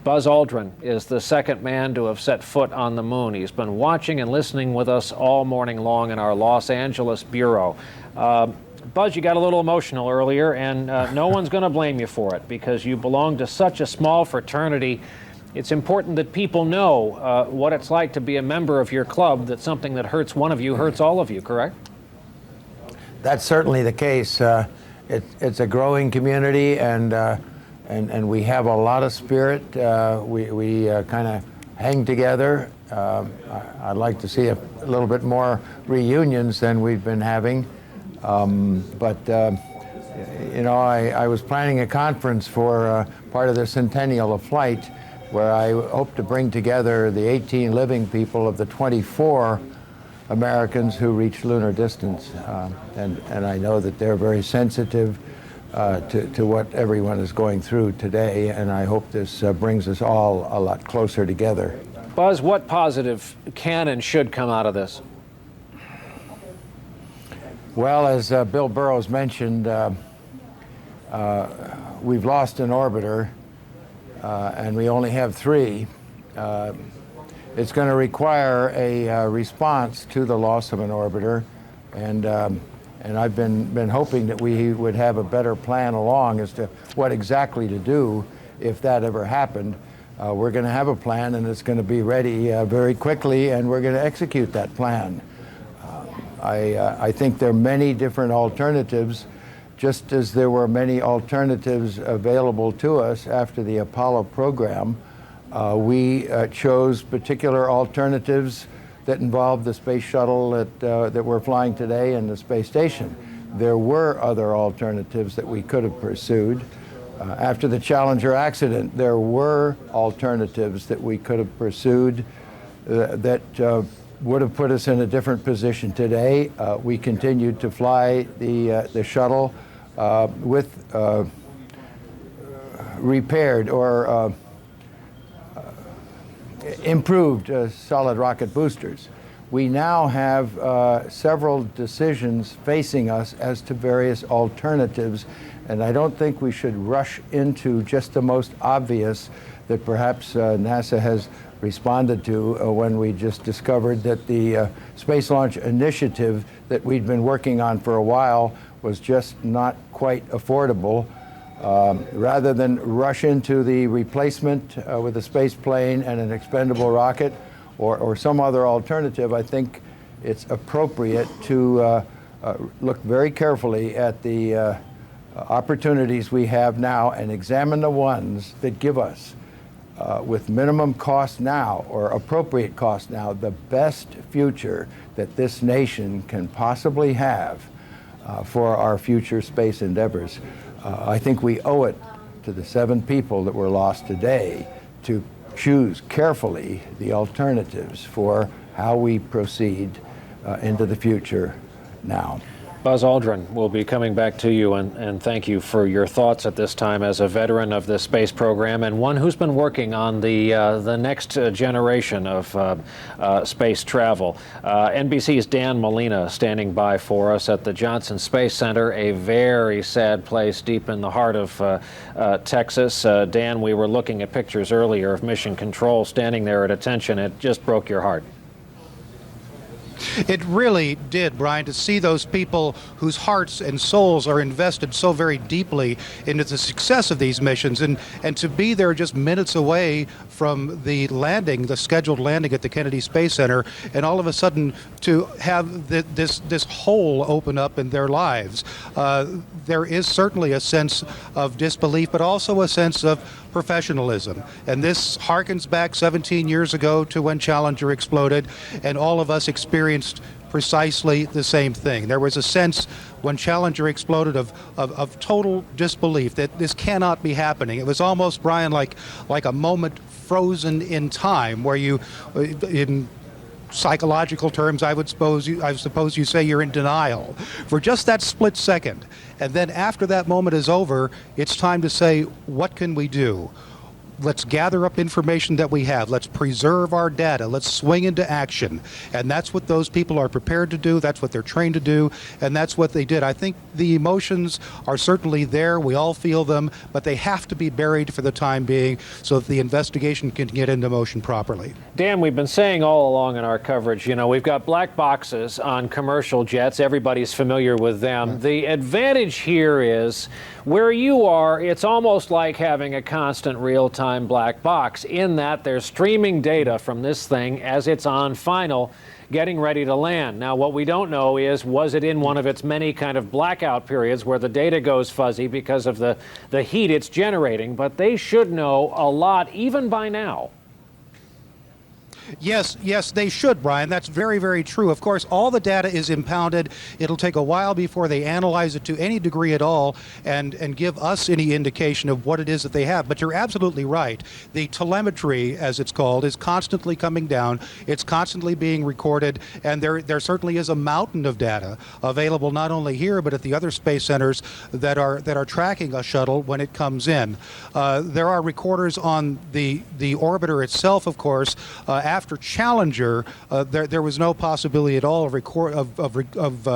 Buzz Aldrin is the second man to have set foot on the moon. He's been watching and listening with us all morning long in our Los Angeles bureau. Buzz, you got a little emotional earlier, and no one's going to blame you for it because you belong to such a small fraternity. It's important that people know what it's like to be a member of your club, that something that hurts one of you hurts all of you, correct? That's certainly the case. It's a growing community, and we have a lot of spirit. We kind of hang together. I'd like to see a little bit more reunions than we've been having. You know, I was planning a conference for part of the centennial of flight, where I hope to bring together the 18 living people of the 24 Americans who reached lunar distance. And I know that they're very sensitive to what everyone is going through today, and I hope this brings us all a lot closer together. Buzz, what positive can and should come out of this? Well, as Bill Burrows mentioned, we've lost an orbiter, and we only have 3. It's going to require a response to the loss of an orbiter, and I've been hoping that we would have a better plan along as to what exactly to do if that ever happened. We're going to have a plan, and it's going to be ready very quickly, and we're going to execute that plan. I think there are many different alternatives, just as there were many alternatives available to us after the Apollo program. We chose particular alternatives that involved the space shuttle that we're flying today and the space station. There were other alternatives that we could have pursued. After the Challenger accident, there were alternatives that we could have pursued that would have put us in a different position today. We continued to fly the shuttle with repaired or improved solid rocket boosters. We now have several decisions facing us as to various alternatives, and I don't think we should rush into just the most obvious that perhaps NASA has responded to when we just discovered that the Space Launch Initiative that we'd been working on for a while was just not quite affordable. Rather than rush into the replacement with a space plane and an expendable rocket or some other alternative, I think it's appropriate to look very carefully at the opportunities we have now and examine the ones that give us, with minimum cost now or appropriate cost now, the best future that this nation can possibly have for our future space endeavors. I think we owe it to the 7 people that were lost today to choose carefully the alternatives for how we proceed into the future now. Buzz Aldrin, we'll be coming back to you, and thank you for your thoughts at this time as a veteran of the space program and one who's been working on the next generation of space travel. NBC's Dan Molina standing by for us at the Johnson Space Center, a very sad place deep in the heart of Texas. Dan, we were looking at pictures earlier of Mission Control standing there at attention. It just broke your heart. It really did, Brian, to see those people whose hearts and souls are invested so very deeply into the success of these missions, and to be there just minutes away from the landing, the scheduled landing at the Kennedy Space Center, and all of a sudden to have this hole open up in their lives. There is certainly a sense of disbelief, but also a sense of professionalism. And this harkens back 17 years ago to when Challenger exploded, and all of us experienced precisely the same thing. There was a sense when Challenger exploded of total disbelief that this cannot be happening. It was almost, Brian, like a moment frozen in time, where you, in psychological terms, I suppose you say you're in denial for just that split second. And then after that moment is over, it's time to say, what can we do? let's gather up information that we have. Let's preserve our data. Let's swing into action. And that's what those people are prepared to do. That's what they're trained to do. And that's what they did. I think the emotions are certainly there. We all feel them, but they have to be buried for the time being so that the investigation can get into motion properly. Dan, we've been saying all along in our coverage, you know, we've got black boxes on commercial jets. Everybody's familiar with them. The advantage here is where you are, it's almost like having a constant real-time black box in that there's streaming data from this thing as it's on final, getting ready to land. Now, what we don't know is, was it in one of its many kind of blackout periods where the data goes fuzzy because of the heat it's generating? But they should know a lot even by now. Yes, they should, Brian. That's very, very true. Of course, all the data is impounded. It'll take a while before they analyze it to any degree at all and give us any indication of what it is that they have. But you're absolutely right. The telemetry, as it's called, is constantly coming down. It's constantly being recorded, and there certainly is a mountain of data available not only here but at the other space centers that are tracking a shuttle when it comes in. There are recorders on the orbiter itself, of course. After Challenger, there was no possibility at all of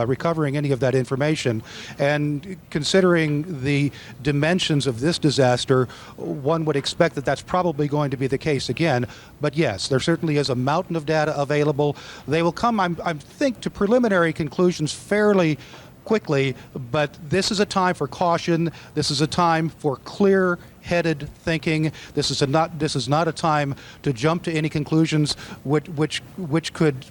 recovering any of that information. And considering the dimensions of this disaster, one would expect that that's probably going to be the case again. But yes, there certainly is a mountain of data available. They will come, I think, to preliminary conclusions fairly quickly, but this is a time for caution. This is a time for clear-headed thinking. This is not a time to jump to any conclusions which could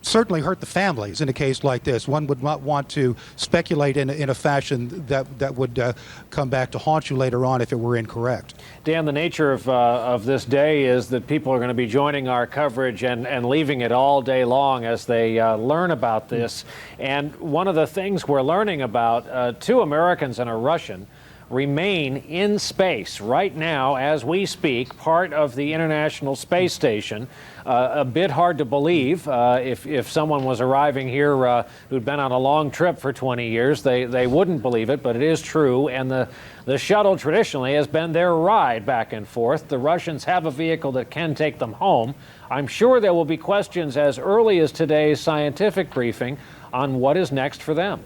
certainly hurt the families in a case like this. One would not want to speculate in a fashion that would come back to haunt you later on if it were incorrect. Dan, the nature of this day is that people are going to be joining our coverage and leaving it all day long as they learn about this. And one of the things we're learning about, 2 Americans and a Russian remain in space right now as we speak, part of the International Space Station. A bit hard to believe if someone was arriving here who'd been on a long trip for 20 years, they wouldn't believe it, but it is true. And the shuttle traditionally has been their ride back and forth. The Russians have a vehicle that can take them home. I'm sure there will be questions as early as today's scientific briefing on what is next for them.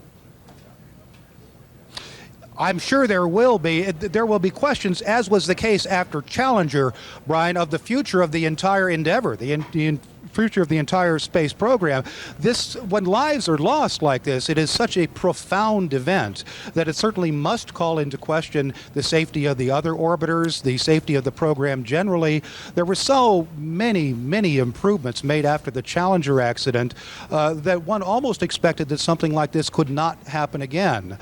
I'm sure there will be. There will be questions, as was the case after Challenger, Brian, of the future of the entire endeavor, the future of the entire space program. When lives are lost like this, it is such a profound event that it certainly must call into question the safety of the other orbiters, the safety of the program generally. There were so many, many improvements made after the Challenger accident that one almost expected that something like this could not happen again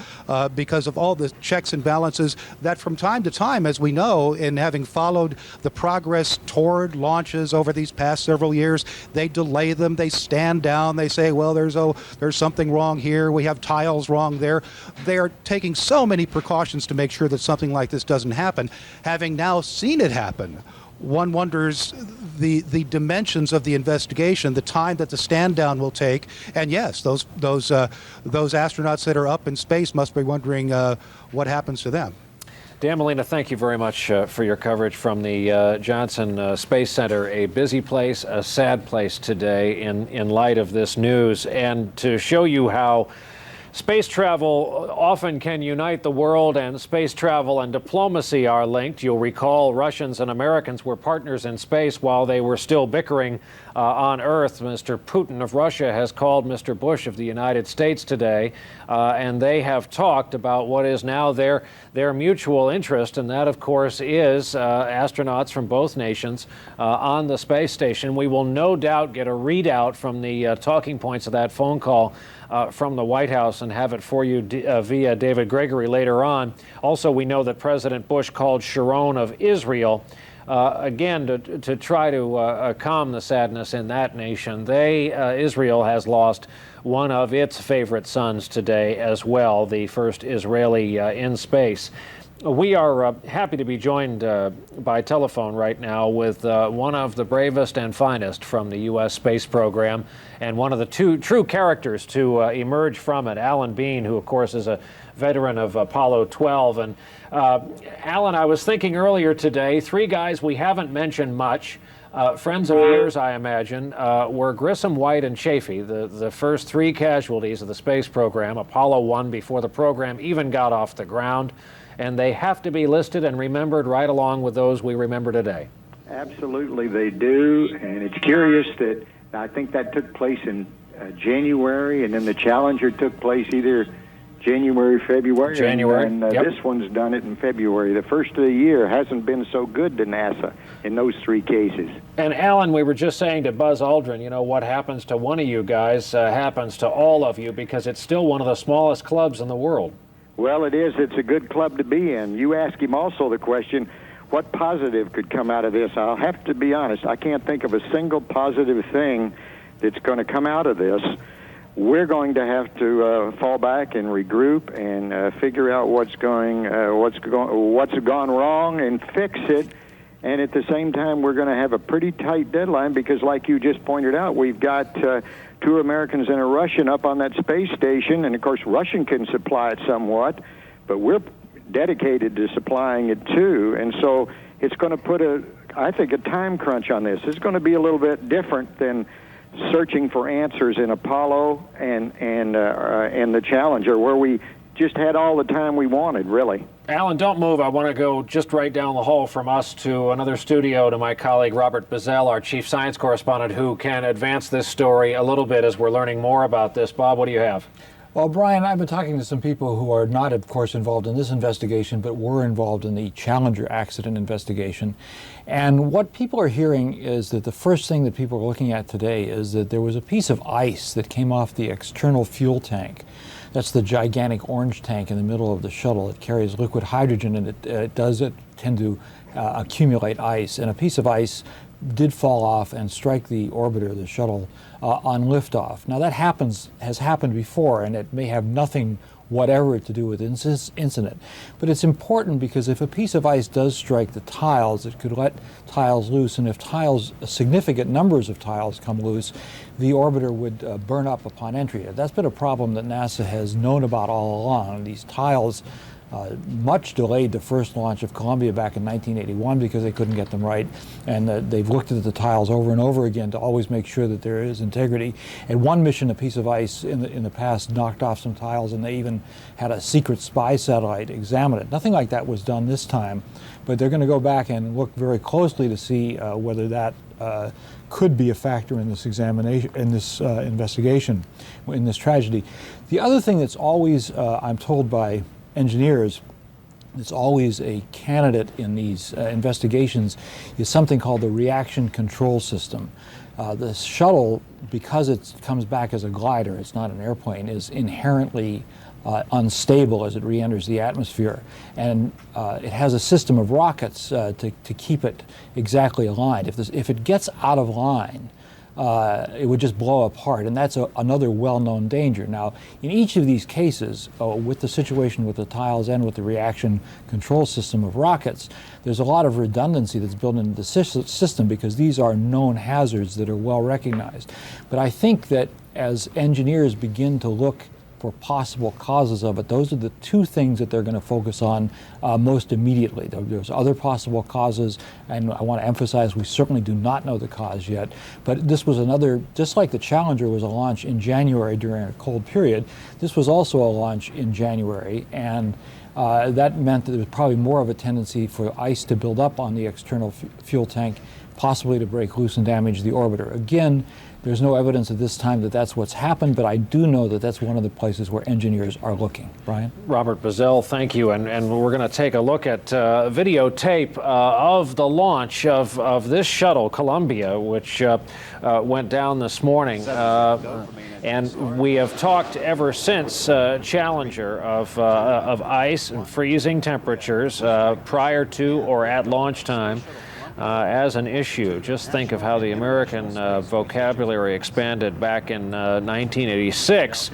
because of all the checks and balances that from time to time, as we know, in having followed the progress toward launches over these past several years, they delay them, they stand down, they say, well, there's something wrong here, we have tiles wrong there. They are taking so many precautions to make sure that something like this doesn't happen. Having now seen it happen, one wonders the dimensions of the investigation, the time that the stand down will take, and yes, those astronauts that are up in space must be wondering what happens to them. Dan Molina, thank you very much for your coverage from the Johnson Space Center. A busy place, a sad place today in light of this news. And to show you how space travel often can unite the world, and space travel and diplomacy are linked. You'll recall Russians and Americans were partners in space while they were still bickering on Earth. Mr. Putin of Russia has called Mr. Bush of the United States today, and they have talked about what is now their mutual interest, and that, of course, is astronauts from both nations on the space station. We will no doubt get a readout from the talking points of that phone call from the White House and have it for you via David Gregory later on. Also, we know that President Bush called Sharon of Israel, again, to try to calm the sadness in that nation. Israel has lost one of its favorite sons today as well, the first Israeli in space. We are happy to be joined by telephone right now with one of the bravest and finest from the U.S. space program, and one of the two true characters to emerge from it, Alan Bean, who of course is a veteran of Apollo 12. And Alan, I was thinking earlier today, three guys we haven't mentioned much, friends of yours, I imagine, were Grissom, White, and Chaffee, the first three casualties of the space program, Apollo 1, before the program even got off the ground. And they have to be listed and remembered right along with those we remember today. Absolutely, they do. And it's curious that I think that took place in January, and then the Challenger took place either January, February. And yep. This one's done it in February. The first of the year hasn't been so good to NASA in those three cases. And Alan, we were just saying to Buzz Aldrin, you know, what happens to one of you guys happens to all of you, because it's still one of the smallest clubs in the world. Well, it is. It's a good club to be in. You ask him also the question, what positive could come out of this? I'll have to be honest. I can't think of a single positive thing that's going to come out of this. We're going to have to fall back and regroup and figure out what's gone wrong and fix it. And at the same time, we're going to have a pretty tight deadline because, like you just pointed out, we've got two Americans and a Russian up on that space station. And, of course, Russian can supply it somewhat, but we're dedicated to supplying it, too. And so it's going to put, I think, a time crunch on this. It's going to be a little bit different than searching for answers in Apollo and the Challenger, where we just had all the time we wanted, really. Alan, don't move. I want to go just right down the hall from us to another studio, to my colleague Robert Bazell, our chief science correspondent, who can advance this story a little bit as we're learning more about this. Bob, what do you have? Well, Brian, I've been talking to some people who are not, of course, involved in this investigation, but were involved in the Challenger accident investigation. And what people are hearing is that the first thing that people are looking at today is that there was a piece of ice that came off the external fuel tank. That's the gigantic orange tank in the middle of the shuttle. It carries liquid hydrogen, and it does tend to accumulate ice. And a piece of ice did fall off and strike the orbiter, the shuttle, on liftoff. Now that has happened before, and it may have nothing whatever to do with this incident. But it's important because if a piece of ice does strike the tiles, it could let tiles loose, and if significant numbers of tiles come loose, the orbiter would burn up upon entry. That's been a problem that NASA has known about all along. These tiles much delayed the first launch of Columbia back in 1981 because they couldn't get them right, and they've looked at the tiles over and over again to always make sure that there is integrity. At one mission, a piece of ice in the past knocked off some tiles, and they even had a secret spy satellite examine it. Nothing like that was done this time, but they're going to go back and look very closely to see whether that could be a factor in this examination, in this investigation, in this tragedy. The other thing that's always, I'm told by engineers, it's always a candidate in these investigations, is something called the reaction control system. The shuttle, because it comes back as a glider, it's not an airplane, is inherently unstable as it re-enters the atmosphere. And it has a system of rockets to keep it exactly aligned. If it gets out of line, it would just blow apart, and that's another well-known danger. Now, in each of these cases, with the situation with the tiles and with the reaction control system of rockets, there's a lot of redundancy that's built into the system because these are known hazards that are well recognized. But I think that as engineers begin to look for possible causes of it, those are the two things that they're going to focus on most immediately. There's other possible causes, and I want to emphasize we certainly do not know the cause yet, but this was another, just like the Challenger was a launch in January during a cold period, this was also a launch in January, and that meant that there was probably more of a tendency for ice to build up on the external fuel tank, possibly to break loose and damage the orbiter. Again, there's no evidence at this time that that's what's happened, but I do know that that's one of the places where engineers are looking. Brian? Robert Bazell, thank you. And we're going to take a look at videotape of the launch of this shuttle, Columbia, which went down this morning. And we have talked ever since Challenger of ice and freezing temperatures prior to or at launch time. as an issue. Just think of how the American vocabulary expanded back in 1986.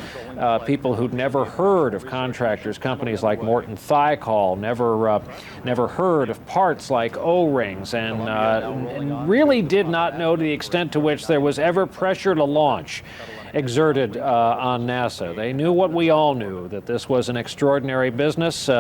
People who'd never heard of contractors, companies like Morton Thiokol, never heard of parts like O-rings, and really did not know the extent to which there was ever pressure to launch exerted on NASA. They knew what we all knew, that this was an extraordinary business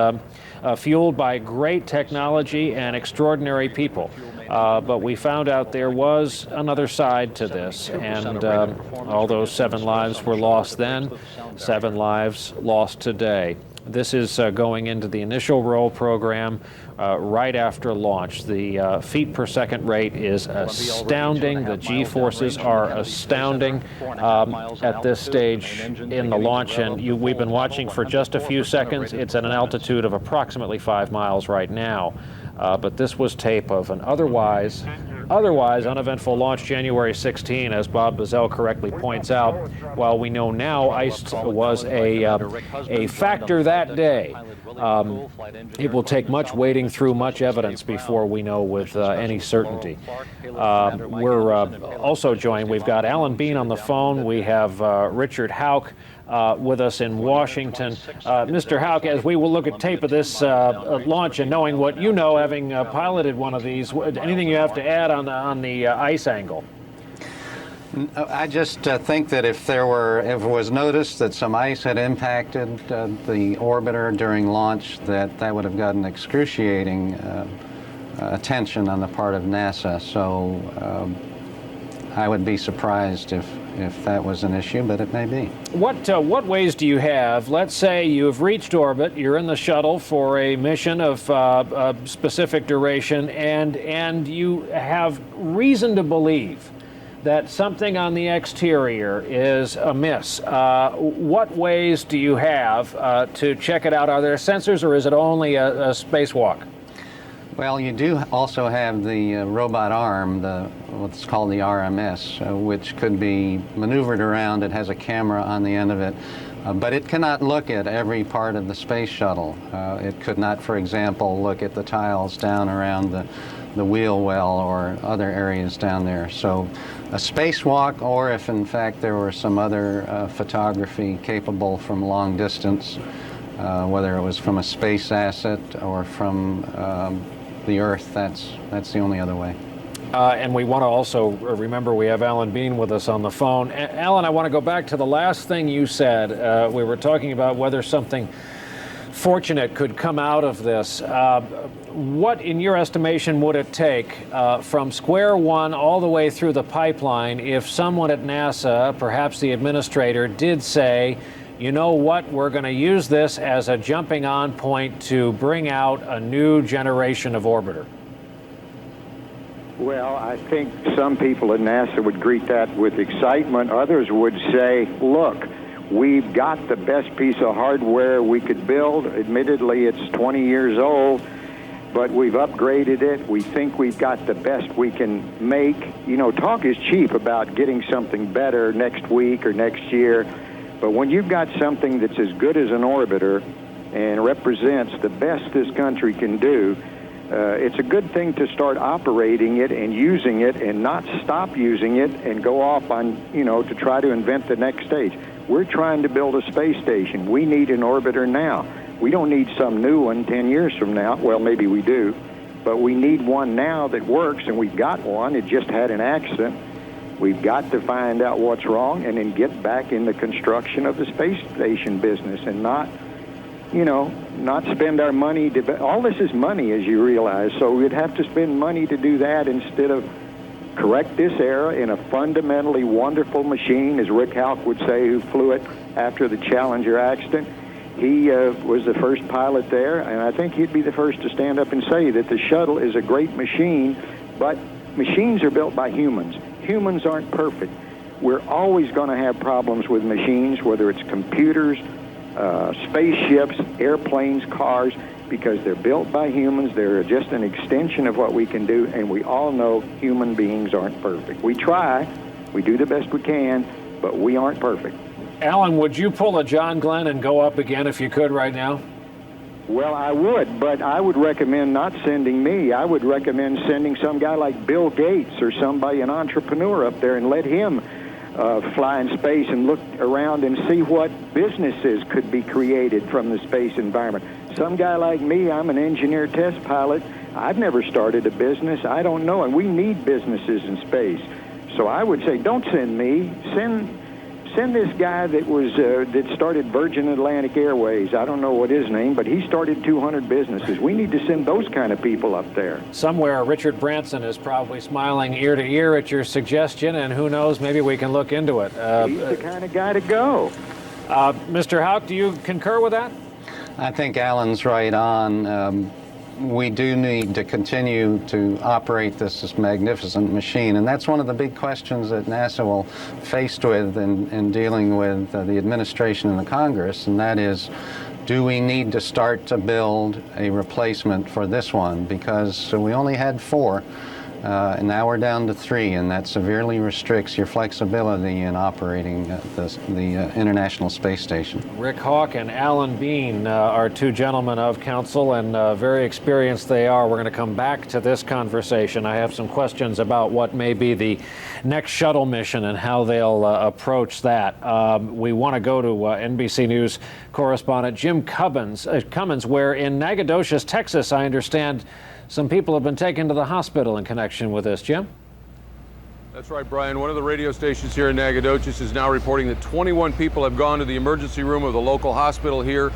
fueled by great technology and extraordinary people. But we found out there was another side to this, and although 7 lives were lost then, 7 lives lost today. This is going into the initial roll program right after launch. The feet per second rate is astounding. The G-forces are astounding at this stage in the launch, and we've been watching for just a few seconds. It's at an altitude of approximately 5 miles right now. But this was tape of an otherwise uneventful launch January 16, as Bob Bazell correctly points out. While we know now ice was a factor that day, it will take much wading through much evidence before we know with any certainty. We're also joined, we've got Alan Bean on the phone, we have Richard Houck with us in Washington. Mr. Houck, as we will look at tape of this launch and knowing what you know, having piloted one of these, anything you have to add on the ice angle? I just think that if it was noticed that some ice had impacted the orbiter during launch, that would have gotten excruciating attention on the part of NASA. So I would be surprised if that was an issue, but it may be. What ways do you have? Let's say you've reached orbit, you're in the shuttle for a mission of a specific duration, and you have reason to believe that something on the exterior is amiss. What ways do you have to check it out? Are there sensors, or is it only a spacewalk? Well, you do also have the robot arm, what's called the RMS, which could be maneuvered around. It has a camera on the end of it, but it cannot look at every part of the space shuttle. It could not, for example, look at the tiles down around the wheel well or other areas down there. So a spacewalk, or if in fact there were some other photography capable from long distance, whether it was from a space asset or from the Earth, that's the only other way. And we want to also remember we have Alan Bean with us on the phone. Alan, I want to go back to the last thing you said. We were talking about whether something fortunate could come out of this. What, in your estimation, would it take from square one all the way through the pipeline if someone at NASA, perhaps the administrator, did say, you know what, we're going to use this as a jumping on point to bring out a new generation of orbiter? Well, I think some people at NASA would greet that with excitement. Others would say, look, we've got the best piece of hardware we could build. Admittedly, it's 20 years old, but we've upgraded it. We think we've got the best we can make. You know, talk is cheap about getting something better next week or next year. But when you've got something that's as good as an orbiter and represents the best this country can do, it's a good thing to start operating it and using it and not stop using it and go off on, to try to invent the next stage. We're trying to build a space station. We need an orbiter now. We don't need some new one 10 years from now. Well, maybe we do. But we need one now that works, and we've got one. It just had an accident. We've got to find out what's wrong and then get back in the construction of the space station business and not spend our money. All this is money, as you realize, so we'd have to spend money to do that instead of correct this error in a fundamentally wonderful machine, as Rick Houck would say, who flew it after the Challenger accident. He was the first pilot there, and I think he'd be the first to stand up and say that the shuttle is a great machine, but machines are built by humans. Humans aren't perfect. We're always going to have problems with machines, whether it's computers, spaceships, airplanes, cars, because they're built by humans. They're just an extension of what we can do, and we all know human beings aren't perfect. We try, we do the best we can, but we aren't perfect. Alan, would you pull a John Glenn and go up again if you could right now? Well, I would, but I would recommend not sending me. I would recommend sending some guy like Bill Gates or somebody, an entrepreneur up there, and let him fly in space and look around and see what businesses could be created from the space environment. Some guy like me, I'm an engineer test pilot. I've never started a business. I don't know, and we need businesses in space. So I would say, don't send me. Send this guy that started Virgin Atlantic Airways. I don't know what his name, but he started 200 businesses. We need to send those kind of people up there. Somewhere, Richard Branson is probably smiling ear to ear at your suggestion, and who knows, maybe we can look into it. He's the kind of guy to go. Mr. Houck, do you concur with that? I think Alan's right on. We do need to continue to operate this magnificent machine, and that's one of the big questions that NASA will faced with in dealing with the administration and the Congress, and that is, do we need to start to build a replacement for this one? Because we only had 4, and now we're down to 3, and that severely restricts your flexibility in operating the International Space Station. Rick Hawk and Alan Bean are 2 gentlemen of counsel, and very experienced they are. We're going to come back to this conversation. I have some questions about what may be the next shuttle mission and how they'll approach that. We want to go to NBC News correspondent Jim Cummins, where in Nacogdoches, Texas, I understand some people have been taken to the hospital in connection with this. Jim? That's right, Brian. One of the radio stations here in Nacogdoches is now reporting that 21 people have gone to the emergency room of the local hospital here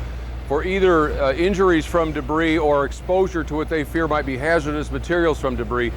for either injuries from debris or exposure to what they fear might be hazardous materials from debris.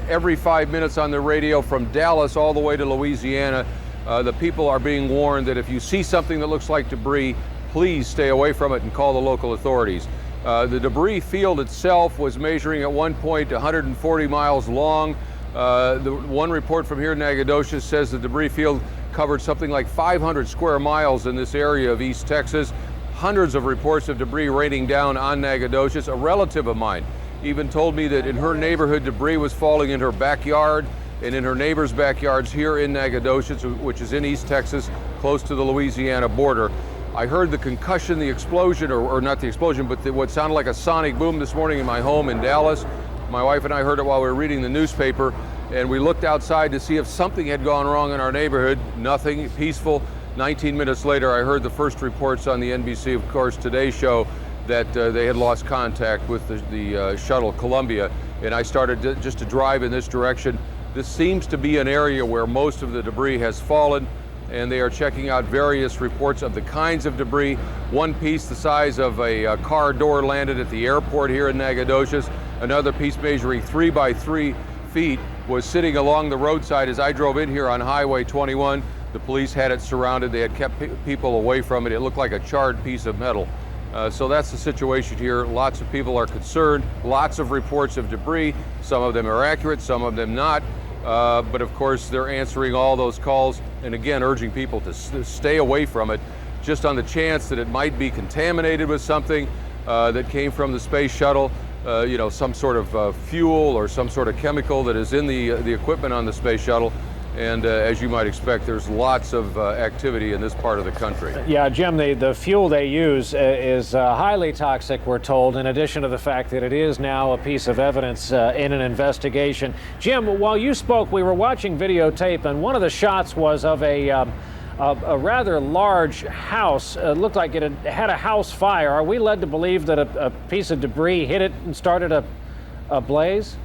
Every 5 minutes on the radio from Dallas all the way to Louisiana, the people are being warned that if you see something that looks like debris, please stay away from it and call the local authorities. The debris field itself was measuring at one point 140 miles long. The one report from here in Nacogdoches says the debris field covered something like 500 square miles in this area of East Texas. Hundreds of reports of debris raining down on Nacogdoches. A relative of mine even told me that in her neighborhood debris was falling in her backyard and in her neighbors' backyards here in Nacogdoches, which is in East Texas, close to the Louisiana border. I heard the concussion, the explosion, or not the explosion, but what sounded like a sonic boom this morning in my home in Dallas. My wife and I heard it while we were reading the newspaper, and we looked outside to see if something had gone wrong in our neighborhood. Nothing, peaceful. 19 minutes later, I heard the first reports on the NBC, of course, Today show that they had lost contact with the Shuttle Columbia, and I started just to drive in this direction. This seems to be an area where most of the debris has fallen, and they are checking out various reports of the kinds of debris. One piece the size of a car door landed at the airport here in Nacogdoches. Another piece measuring 3 by 3 feet was sitting along the roadside as I drove in here on Highway 21. The police had it surrounded. They had kept people away from it. It looked like a charred piece of metal. So that's the situation here. Lots of people are concerned. Lots of reports of debris. Some of them are accurate, some of them not. But of course, they're answering all those calls and again urging people to stay away from it, just on the chance that it might be contaminated with something that came from the space shuttle, some sort of fuel or some sort of chemical that is in the equipment on the space shuttle. And as you might expect, there's lots of activity in this part of the country. Yeah, Jim, the fuel they use is highly toxic, we're told, in addition to the fact that it is now a piece of evidence in an investigation. Jim, while you spoke, we were watching videotape, and one of the shots was of a rather large house. It looked like it had a house fire. Are we led to believe that a piece of debris hit it and started a blaze?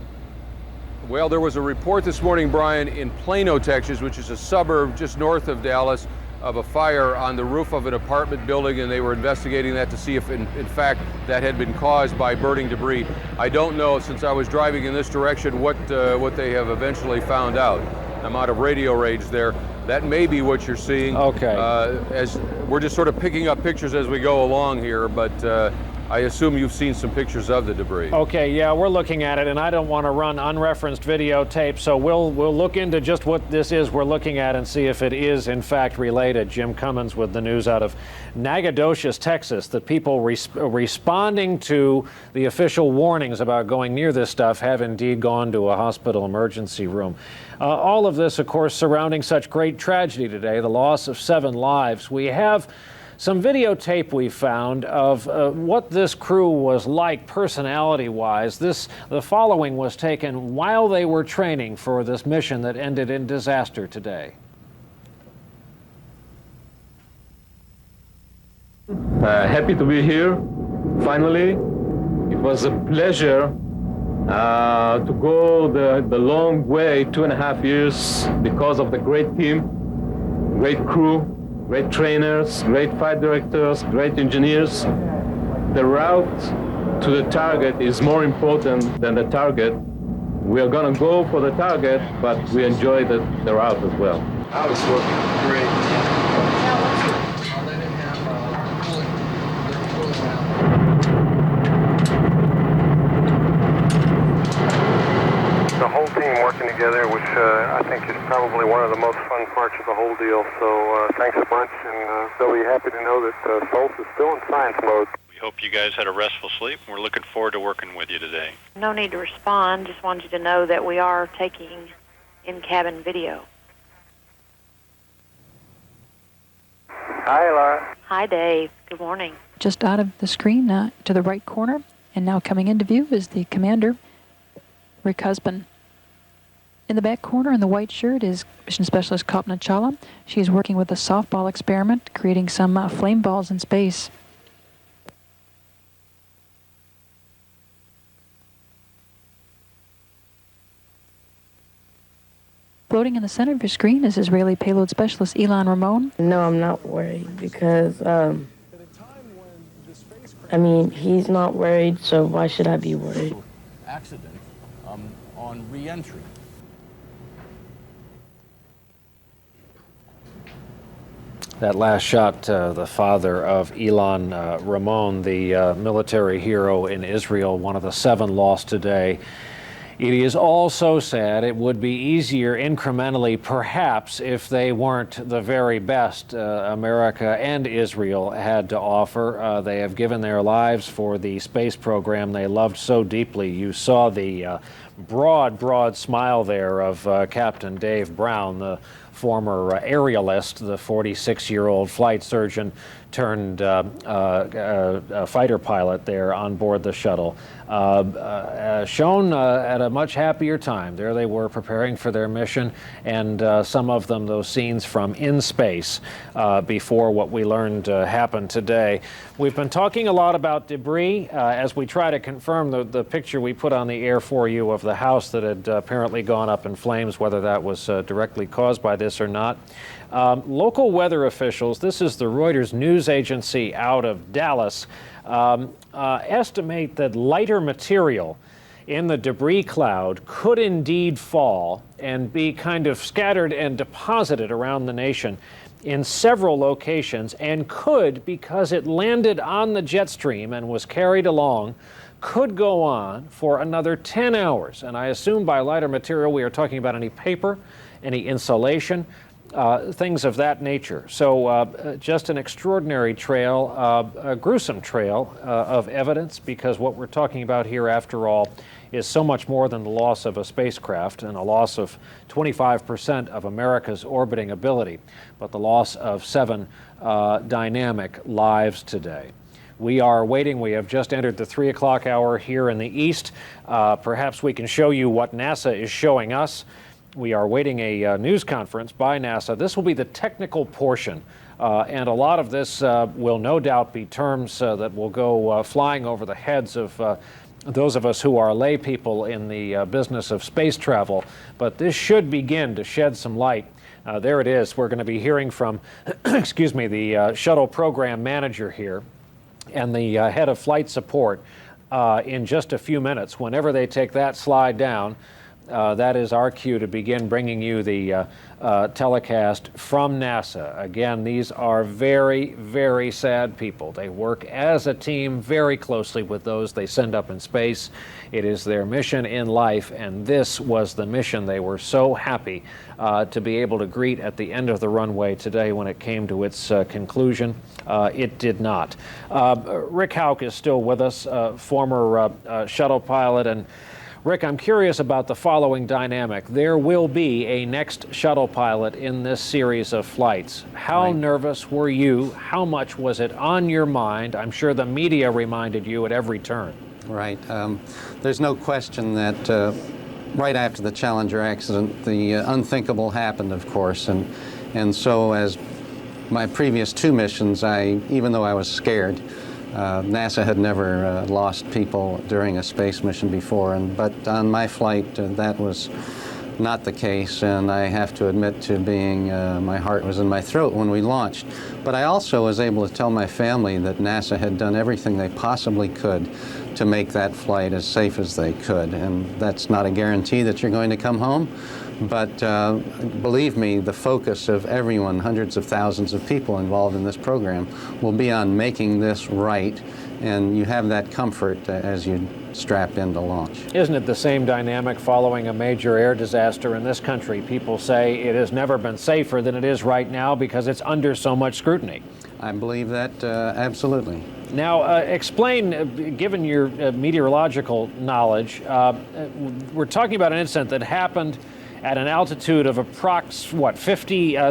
Well, there was a report this morning, Brian, in Plano, Texas, which is a suburb just north of Dallas, of a fire on the roof of an apartment building, and they were investigating that to see if, in fact, that had been caused by burning debris. I don't know, since I was driving in this direction, what they have eventually found out. I'm out of radio range there. That may be what you're seeing. Okay. As we're just sort of picking up pictures as we go along here, but I assume you've seen some pictures of the debris. Okay, yeah, we're looking at it, and I don't want to run unreferenced videotape, so we'll look into just what this is we're looking at and see if it is in fact related. Jim Cummins with the news out of Nacogdoches, Texas, that people responding to the official warnings about going near this stuff have indeed gone to a hospital emergency room. All of this, of course, surrounding such great tragedy today, the loss of 7 lives. We have some videotape we found of what this crew was like personality-wise. The following was taken while they were training for this mission that ended in disaster today. Happy to be here, finally. It was a pleasure to go the long way, 2.5 years, because of the great team, great crew, great trainers, great flight directors, great engineers. The route to the target is more important than the target. We are going to go for the target, but we enjoy the route as well. I was working great. The whole team working together, which I think is probably one of the most fun parts of the whole deal. So thanks a bunch, and they'll be happy to know that Sol's is still in science mode. We hope you guys had a restful sleep. We're looking forward to working with you today. No need to respond. Just wanted you to know that we are taking in-cabin video. Hi, Laura. Hi, Dave. Good morning. Just out of the screen to the right corner, and now coming into view is the commander, Rick Husband. In the back corner in the white shirt is Mission Specialist Kalpana Chawla. She's working with a softball experiment, creating some flame balls in space. Floating in the center of your screen is Israeli payload specialist Ilan Ramon. No, I'm not worried because, he's not worried, so why should I be worried? Accident on re-entry. That last shot, the father of Ilan Ramon, the military hero in Israel, one of the 7 lost today. It is all so sad. It would be easier incrementally, perhaps, if they weren't the very best America and Israel had to offer. They have given their lives for the space program they loved so deeply. You saw the broad smile there of Captain Dave Brown, the former aerialist, the 46-year-old flight surgeon turned fighter pilot there on board the shuttle. Shown at a much happier time. There they were preparing for their mission, and some of them, those scenes from in space before what we learned happened today. We've been talking a lot about debris as we try to confirm the picture we put on the air for you of the house that had apparently gone up in flames, whether that was directly caused by this or not. Local weather officials, this is the Reuters news agency out of Dallas, estimate that lighter material in the debris cloud could indeed fall and be kind of scattered and deposited around the nation in several locations, and could, because it landed on the jet stream and was carried along, could go on for another 10 hours. And I assume by lighter material we are talking about any paper, any insulation, things of that nature. So just an extraordinary trail, a gruesome trail of evidence, because what we're talking about here, after all, is so much more than the loss of a spacecraft and a loss of 25% of America's orbiting ability, but the loss of 7 dynamic lives today. We are waiting. We have just entered the 3 o'clock hour here in the east. Perhaps we can show you what NASA is showing us. We are waiting a news conference by NASA. This will be the technical portion, and a lot of this will no doubt be terms that will go flying over the heads of those of us who are lay people in the business of space travel. But this should begin to shed some light. There it is. We're going to be hearing from, excuse me, the shuttle program manager here and the head of flight support in just a few minutes. Whenever they take that slide down, that is our cue to begin bringing you the telecast from NASA. Again, these are very, very sad people. They work as a team very closely with those they send up in space. It is their mission in life, and this was the mission they were so happy to be able to greet at the end of the runway today when it came to its conclusion. It did not. Rick Houck is still with us, former shuttle pilot, and Rick, I'm curious about the following dynamic. There will be a next shuttle pilot in this series of flights. How nervous were you? How much was it on your mind? I'm sure the media reminded you at every turn. Right. There's no question that right after the Challenger accident, the unthinkable happened, of course, and so as my previous two missions, even though I was scared, NASA had never lost people during a space mission before, but on my flight that was not the case, and I have to admit to being, my heart was in my throat when we launched. But I also was able to tell my family that NASA had done everything they possibly could to make that flight as safe as they could, and that's not a guarantee that you're going to come home. But believe me, the focus of everyone, hundreds of thousands of people involved in this program, will be on making this right, and you have that comfort as you strap into launch. Isn't it the same dynamic following a major air disaster in this country? People say it has never been safer than it is right now because it's under so much scrutiny. I believe that absolutely. Now, explain, given your meteorological knowledge, we're talking about an incident that happened at an altitude of approx,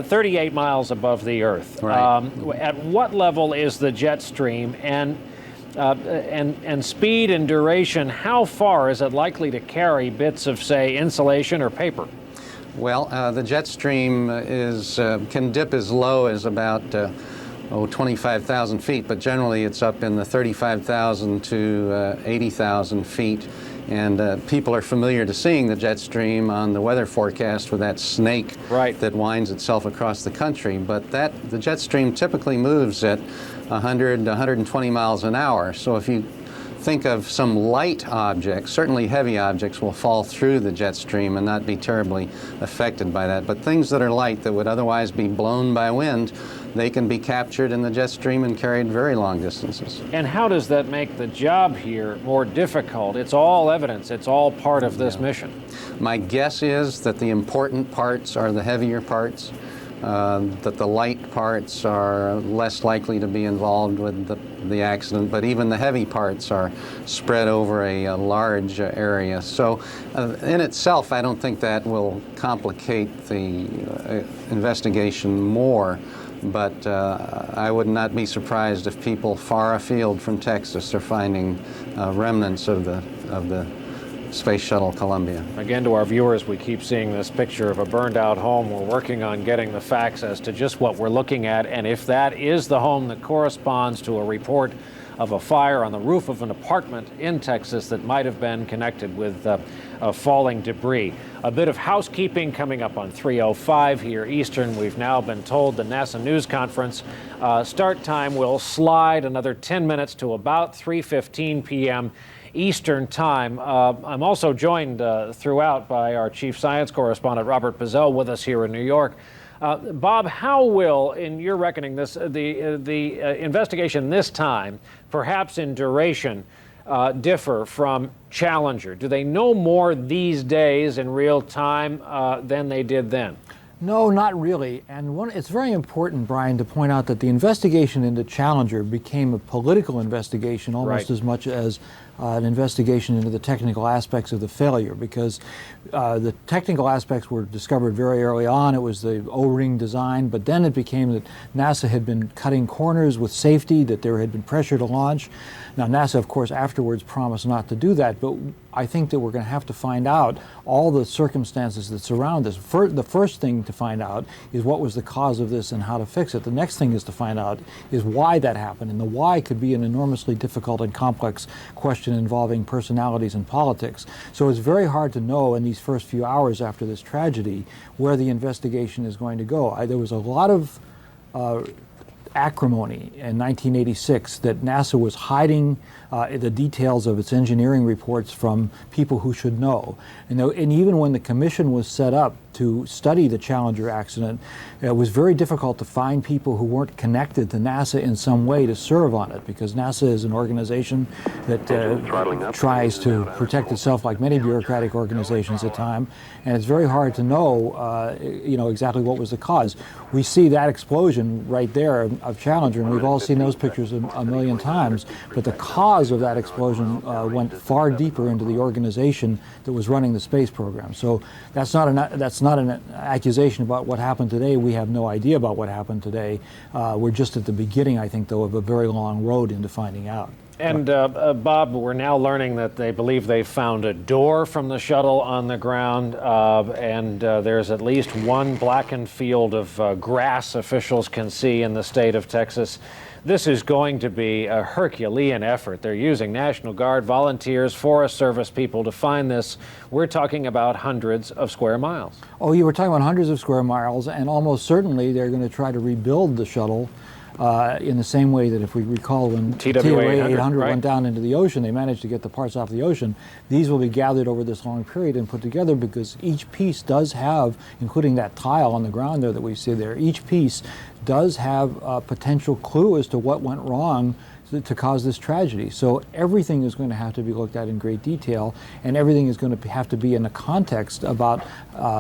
38 miles above the Earth. Right. At what level is the jet stream, and speed and duration, how far is it likely to carry bits of, say, insulation or paper? Well, the jet stream can dip as low as about 25,000 feet, but generally it's up in the 35,000 to 80,000 feet. And people are familiar to seeing the jet stream on the weather forecast with that snake that winds itself across the country. But the jet stream typically moves at 100 to 120 miles an hour. So if you think of some light objects, certainly heavy objects will fall through the jet stream and not be terribly affected by that. But things that are light that would otherwise be blown by wind, they can be captured in the jet stream and carried very long distances. And how does that make the job here more difficult? It's all evidence. It's all part of this mission. My guess is that the important parts are the heavier parts, that the light parts are less likely to be involved with the accident, but even the heavy parts are spread over a large area. So in itself, I don't think that will complicate the investigation more. But I would not be surprised if people far afield from Texas are finding remnants of the Space Shuttle Columbia. Again, to our viewers, we keep seeing this picture of a burned out home. We're working on getting the facts as to just what we're looking at, and if that is the home that corresponds to a report of a fire on the roof of an apartment in Texas that might have been connected with falling debris. A bit of housekeeping coming up on 3:05 here Eastern. We've now been told the NASA news conference start time will slide another 10 minutes to about 3:15 p.m. Eastern Time. I'm also joined throughout by our chief science correspondent, Robert Bazell, with us here in New York. Bob, how will, in your reckoning, the investigation this time, perhaps in duration, differ from Challenger? Do they know more these days in real time than they did then? No, not really. And it's very important, Brian, to point out that the investigation into Challenger became a political investigation almost as much as an investigation into the technical aspects of the failure, because the technical aspects were discovered very early on. It was the O-ring design, but then it became that NASA had been cutting corners with safety, that there had been pressure to launch. Now, NASA, of course, afterwards promised not to do that, but I think that we're going to have to find out all the circumstances that surround this. The first thing to find out is what was the cause of this and how to fix it. The next thing is to find out is why that happened, and the why could be an enormously difficult and complex question involving personalities and politics. So it's very hard to know in these first few hours after this tragedy where the investigation is going to go. There was a lot of acrimony in 1986 that NASA was hiding the details of its engineering reports from people who should know. And even when the commission was set up to study the Challenger accident. It was very difficult to find people who weren't connected to NASA in some way to serve on it, because NASA is an organization that tries to protect itself like many bureaucratic organizations at times, and it's very hard to know, exactly what was the cause. We see that explosion right there of Challenger, and we've all seen those pictures a million times, but the cause of that explosion went far deeper into the organization that was running the space program. So that's not an accusation about what happened today. We have no idea about what happened today. We're just at the beginning, I think, though, of a very long road into finding out. And Bob, we're now learning that they believe they found a door from the shuttle on the ground, and there's at least one blackened field of grass officials can see in the state of Texas. This is going to be a Herculean effort. They're using National Guard, volunteers, Forest Service people to find this. We're talking about hundreds of square miles. Oh, you were talking about hundreds of square miles, and almost certainly they're going to try to rebuild the shuttle in the same way that, if we recall, when TWA-800 went down into the ocean, they managed to get the parts off the ocean. These will be gathered over this long period and put together, because each piece does have, including that tile on the ground there that we see there, each piece does have a potential clue as to what went wrong to cause this tragedy. So everything is going to have to be looked at in great detail, and everything is going to have to be in a context about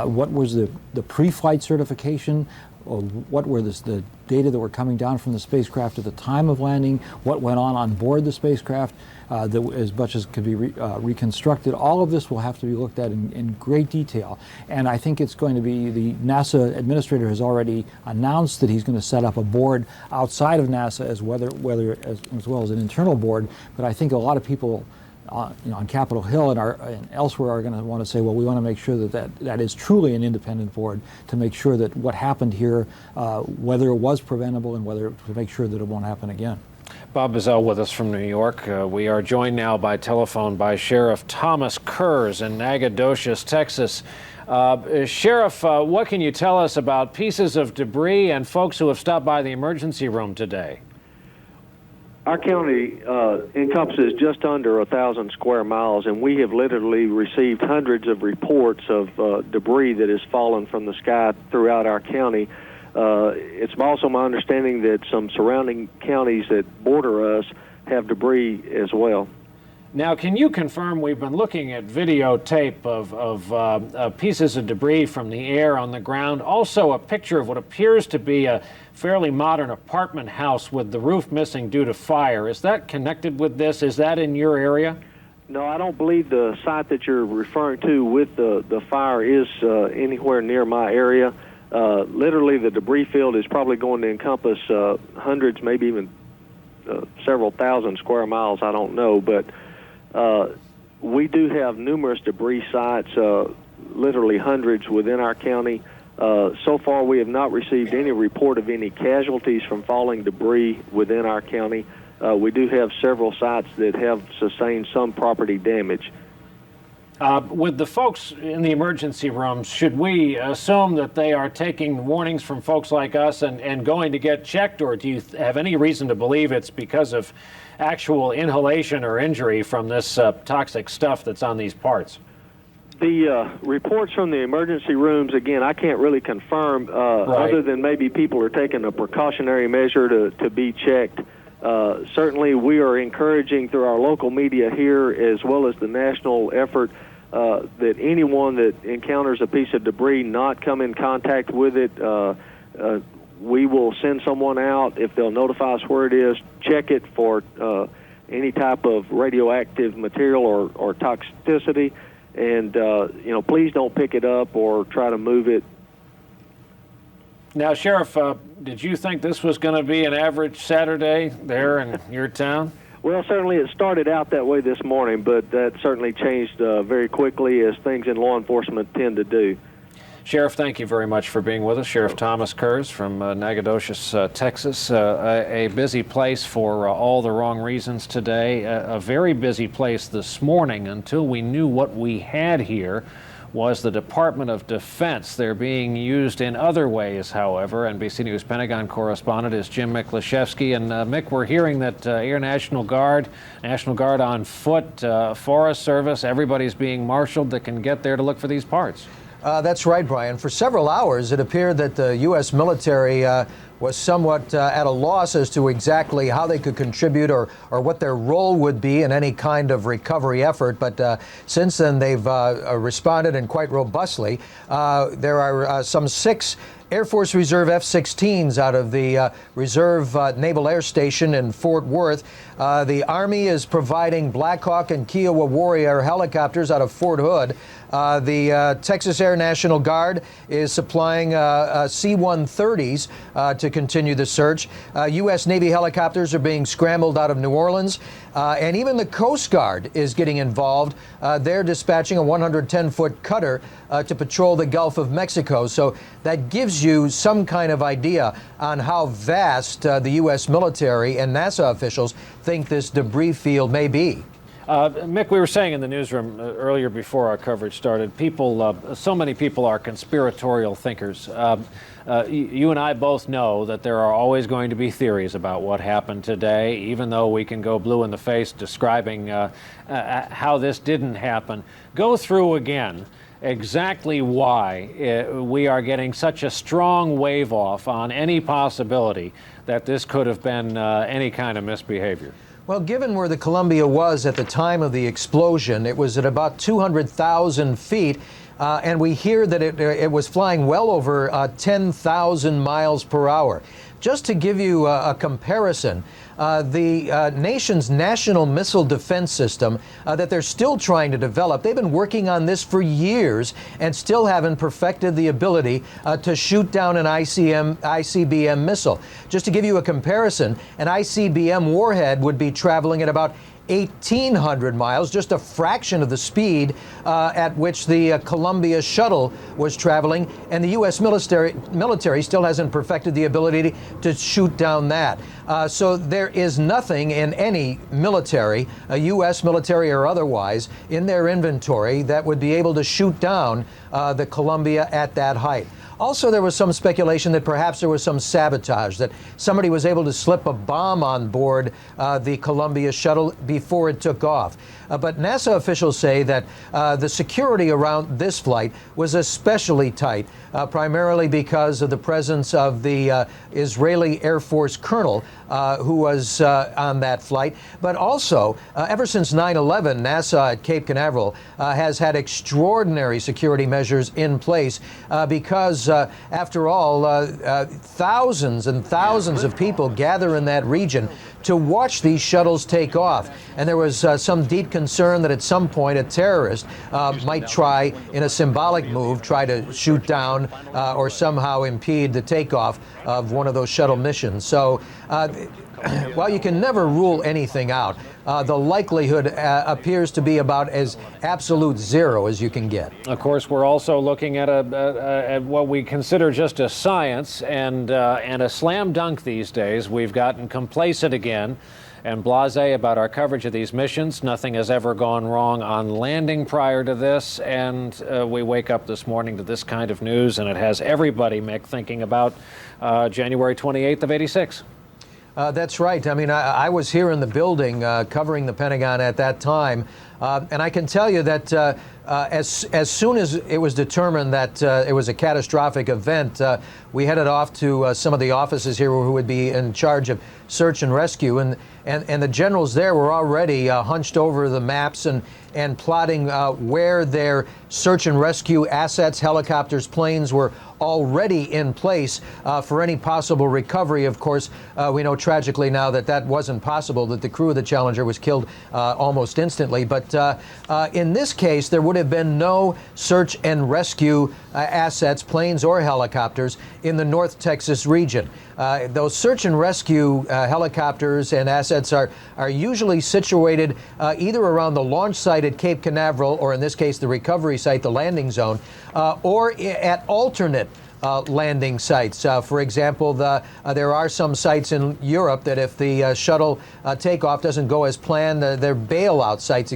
what was the pre-flight certification, or what were the data that were coming down from the spacecraft at the time of landing, what went on board the spacecraft, as much as could be reconstructed. All of this will have to be looked at in great detail. And I think it's going to be, the NASA administrator has already announced that he's going to set up a board outside of NASA as well as an internal board. But I think a lot of people on Capitol Hill and elsewhere are going to want to say, well, we want to make sure that is truly an independent board, to make sure that what happened here, whether it was preventable, and whether to make sure that it won't happen again. Bob Bazell with us from New York. We are joined now by telephone by Sheriff Thomas Kurz in Nacogdoches, Texas. Sheriff, what can you tell us about pieces of debris and folks who have stopped by the emergency room today? Our county encompasses just under 1,000 square miles, and we have literally received hundreds of reports of debris that has fallen from the sky throughout our county. It's also my understanding that some surrounding counties that border us have debris as well. Now, can you confirm, we've been looking at videotape of pieces of debris from the air on the ground, also a picture of what appears to be a fairly modern apartment house with the roof missing due to fire. Is that connected with this? Is that in your area? No, I don't believe the site that you're referring to with the fire is anywhere near my area. Literally, the debris field is probably going to encompass hundreds, maybe even several thousand square miles. I don't know, but we do have numerous debris sites, literally hundreds within our county. So far, we have not received any report of any casualties from falling debris within our county. We do have several sites that have sustained some property damage. With the folks in the emergency rooms, should we assume that they are taking warnings from folks like us and going to get checked, or do you have any reason to believe it's because of actual inhalation or injury from this toxic stuff that's on these parts? The reports from the emergency rooms, again, I can't really confirm, other than maybe people are taking a precautionary measure to be checked. Certainly, we are encouraging through our local media here, as well as the national effort, that anyone that encounters a piece of debris not come in contact with it. We will send someone out, if they'll notify us where it is, check it for any type of radioactive material or toxicity, and please don't pick it up or try to move it. Now, Sheriff, did you think this was going to be an average Saturday there in your town? Well, certainly it started out that way this morning, but that certainly changed very quickly, as things in law enforcement tend to do. Sheriff, thank you very much for being with us. Sheriff Thomas Kurz from Nacogdoches, Texas. A busy place for all the wrong reasons today. A very busy place this morning until we knew what we had here was the Department of Defense. They're being used in other ways, however. NBC News Pentagon correspondent is Jim Miklashevsky. And Mick, we're hearing that Air National Guard on foot, Forest Service, everybody's being marshaled that can get there to look for these parts. That's right, Brian. For several hours, it appeared that the U.S. military was somewhat at a loss as to exactly how they could contribute or what their role would be in any kind of recovery effort. But since then, they've responded, and quite robustly. There are some 6 Air Force Reserve F-16s out of the Reserve Naval Air Station in Fort Worth. The Army is providing Black Hawk and Kiowa Warrior helicopters out of Fort Hood. The Texas Air National Guard is supplying C-130s to continue the search. U.S. Navy helicopters are being scrambled out of New Orleans. And even the Coast Guard is getting involved. They're dispatching a 110-foot cutter to patrol the Gulf of Mexico. So that gives you some kind of idea on how vast the U.S. military and NASA officials think this debris field may be. Mick, we were saying in the newsroom earlier before our coverage started, so many people are conspiratorial thinkers. You and I both know that there are always going to be theories about what happened today, even though we can go blue in the face describing how this didn't happen. Go through again exactly why we are getting such a strong wave off on any possibility that this could have been any kind of misbehavior. Well, given where the Columbia was at the time of the explosion, it was at about 200,000 feet. And we hear that it was flying well over 10,000 miles per hour. Just to give you a comparison, the nation's national missile defense system that they're still trying to develop, they've been working on this for years and still haven't perfected the ability to shoot down an ICBM missile. Just to give you a comparison, an ICBM warhead would be traveling at about 1,800 miles, just a fraction of the speed at which the Columbia Shuttle was traveling, and the U.S. military still hasn't perfected the ability to shoot down that. So there is nothing in any military, a U.S. military or otherwise, in their inventory that would be able to shoot down the Columbia at that height. Also, there was some speculation that perhaps there was some sabotage, that somebody was able to slip a bomb on board the Columbia Shuttle before it took off. But NASA officials say that the security around this flight was especially tight, primarily because of the presence of the Israeli Air Force colonel who was on that flight. But also, ever since 9/11, NASA at Cape Canaveral has had extraordinary security measures in place because, after all, thousands and thousands of people gather in that region to watch these shuttles take off. And there was some deep concern that at some point a terrorist might try, in a symbolic move, try to shoot down or somehow impede the takeoff of one of those shuttle missions. So while you can never rule anything out, the likelihood appears to be about as absolute zero as you can get. Of course, we're also looking at what we consider just a science and a slam dunk these days. We've gotten complacent again and blasé about our coverage of these missions. Nothing has ever gone wrong on landing prior to this, and we wake up this morning to this kind of news, and it has everybody, Mick, thinking about January 28th of '86. That's right. I mean, I was here in the building covering the Pentagon at that time, and I can tell you that as soon as it was determined that it was a catastrophic event, we headed off to some of the offices here who would be in charge of search and rescue, and the generals there were already hunched over the maps and plotting where their search and rescue assets, helicopters, planes were already in place for any possible recovery. Of course, we know tragically now that wasn't possible, that the crew of the Challenger was killed almost instantly. But in this case, there would have been no search and rescue assets, planes or helicopters, in the North Texas region. Those search and rescue helicopters and assets are usually situated either around the launch site at Cape Canaveral, or in this case the recovery site, the landing zone, or at alternate landing sites. For example, there are some sites in Europe that if the shuttle takeoff doesn't go as planned, they're bailout sites.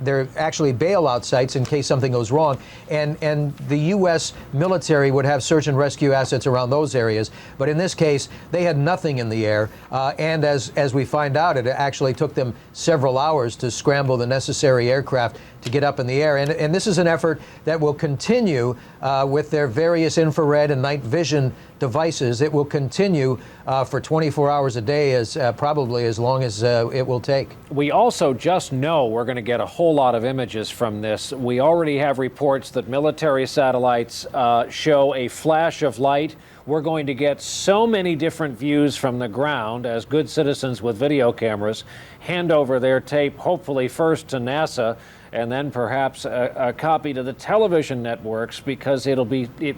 They're actually bailout sites in case something goes wrong, and the U.S. military would have search and rescue assets around those areas. But in this case, they had nothing in the air, and as we find out, it actually took them several hours to scramble the necessary aircraft to get up in the air. And this is an effort that will continue with their various infrared and night vision devices. It will continue for 24 hours a day, as probably as long as it will take. We also just know we're going to get a whole lot of images from this. We already have reports that military satellites show a flash of light. We're going to get so many different views from the ground as good citizens with video cameras hand over their tape, hopefully first to NASA, and then perhaps a copy to the television networks, because it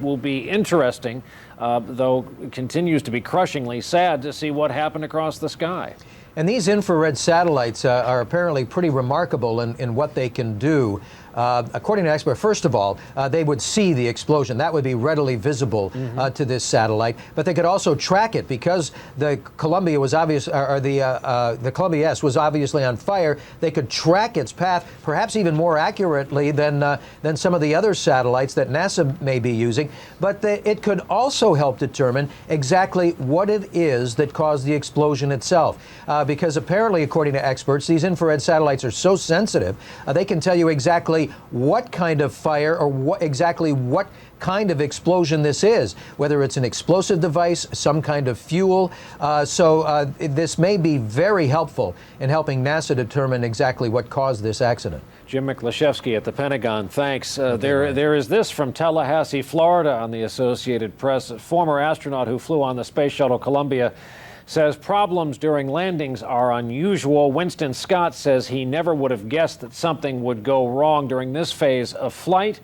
will be interesting, though it continues to be crushingly sad to see what happened across the sky. And these infrared satellites are apparently pretty remarkable in what they can do. According to experts, first of all, they would see the explosion. That would be readily visible to this satellite. But they could also track it, because the Columbia was obvious, or the Columbia S was obviously on fire. They could track its path, perhaps even more accurately than some of the other satellites that NASA may be using. But it could also help determine exactly what it is that caused the explosion itself. Because apparently, according to experts, these infrared satellites are so sensitive, they can tell you exactly what kind of fire or exactly what kind of explosion this is, whether it's an explosive device, some kind of fuel. So this may be very helpful in helping NASA determine exactly what caused this accident. Jim Miklaszewski at the Pentagon, thanks. There is this from Tallahassee, Florida, on the Associated Press. A former astronaut who flew on the Space Shuttle Columbia says problems during landings are unusual. Winston Scott says he never would have guessed that something would go wrong during this phase of flight,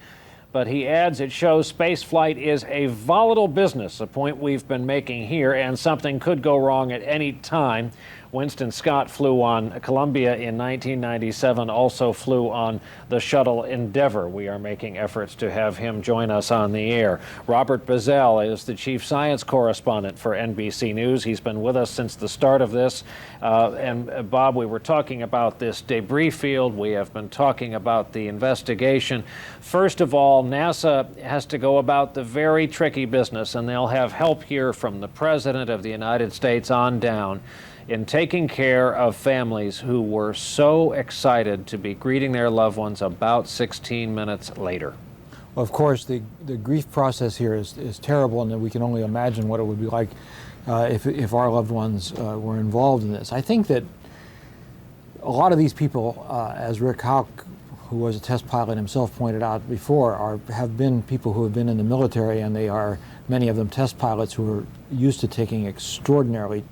but he adds it shows space flight is a volatile business, a point we've been making here, and something could go wrong at any time. Winston Scott flew on Columbia in 1997, also flew on the Shuttle Endeavour. We are making efforts to have him join us on the air. Robert Bazell is the chief science correspondent for NBC News. He's been with us since the start of this. And Bob, we were talking about this debris field. We have been talking about the investigation. First of all, NASA has to go about the very tricky business, and they'll have help here from the President of the United States on down, in taking care of families who were so excited to be greeting their loved ones about 16 minutes later. Of course, the grief process here is terrible, and we can only imagine what it would be like if our loved ones were involved in this. I think that a lot of these people, as Rick Houck, who was a test pilot himself, pointed out before, have been people who have been in the military, and they are, many of them, test pilots who are used to taking extraordinary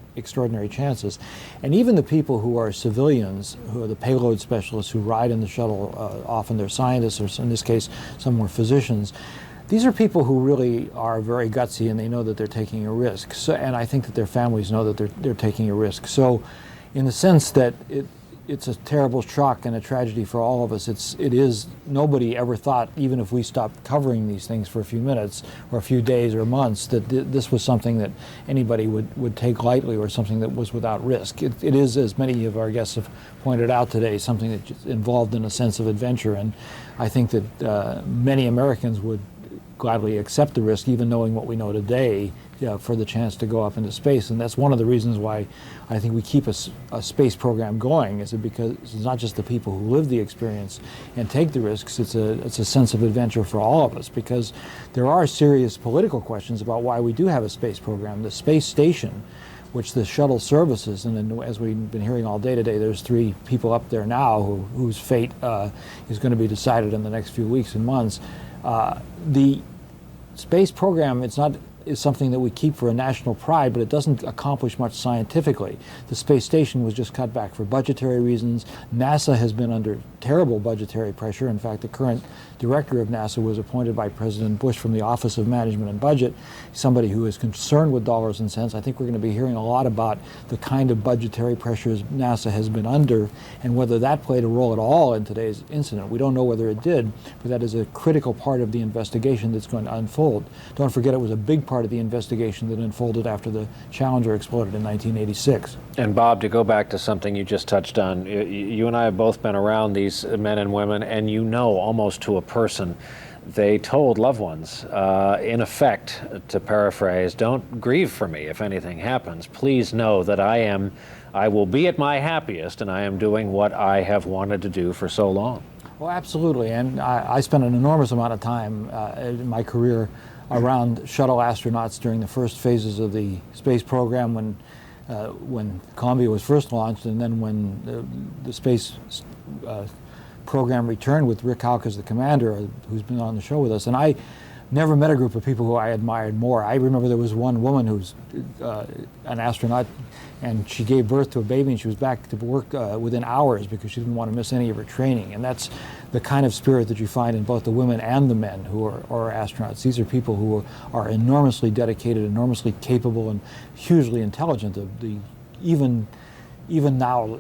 chances. And even the people who are civilians, who are the payload specialists who ride in the shuttle, often they're scientists, or in this case, some were physicians. These are people who really are very gutsy, and they know that they're taking a risk. So, and I think that their families know that they're taking a risk. So, in the sense that it's a terrible shock and a tragedy for all of us. It is, nobody ever thought, even if we stopped covering these things for a few minutes or a few days or months, that this was something that anybody would take lightly, or something that was without risk. It is, as many of our guests have pointed out today, something that's involved in a sense of adventure, and I think that many Americans would gladly accept the risk, even knowing what we know today, for the chance to go up into space. And that's one of the reasons why I think we keep a space program going, is because it's not just the people who live the experience and take the risks, it's a sense of adventure for all of us, because there are serious political questions about why we do have a space program. The space station, which the shuttle services, and then, as we've been hearing all day today, there's 3 people up there now whose fate is going to be decided in the next few weeks and months. The space program, is something that we keep for a national pride, but it doesn't accomplish much scientifically. The space station was just cut back for budgetary reasons. NASA has been under terrible budgetary pressure. In fact, the current director of NASA was appointed by President Bush from the Office of Management and Budget, somebody who is concerned with dollars and cents. I think we're going to be hearing a lot about the kind of budgetary pressures NASA has been under, and whether that played a role at all in today's incident. We don't know whether it did, but that is a critical part of the investigation that's going to unfold. Don't forget, it was a big part of the investigation that unfolded after the Challenger exploded in 1986. And Bob, to go back to something you just touched on, you and I have both been around these men and women, and you know almost to a person, they told loved ones, in effect, to paraphrase, don't grieve for me if anything happens. Please know that I will be at my happiest, and I am doing what I have wanted to do for so long. Oh, absolutely. And I spent an enormous amount of time in my career around shuttle astronauts during the first phases of the space program when Columbia was first launched, and then when the space program returned with Rick Houck as the commander, who's been on the show with us. And I never met a group of people who I admired more. I remember there was one woman who's an astronaut, and she gave birth to a baby, and she was back to work within hours because she didn't want to miss any of her training. And that's the kind of spirit that you find in both the women and the men who are astronauts. These are people who are enormously dedicated, enormously capable, and hugely intelligent. Even now,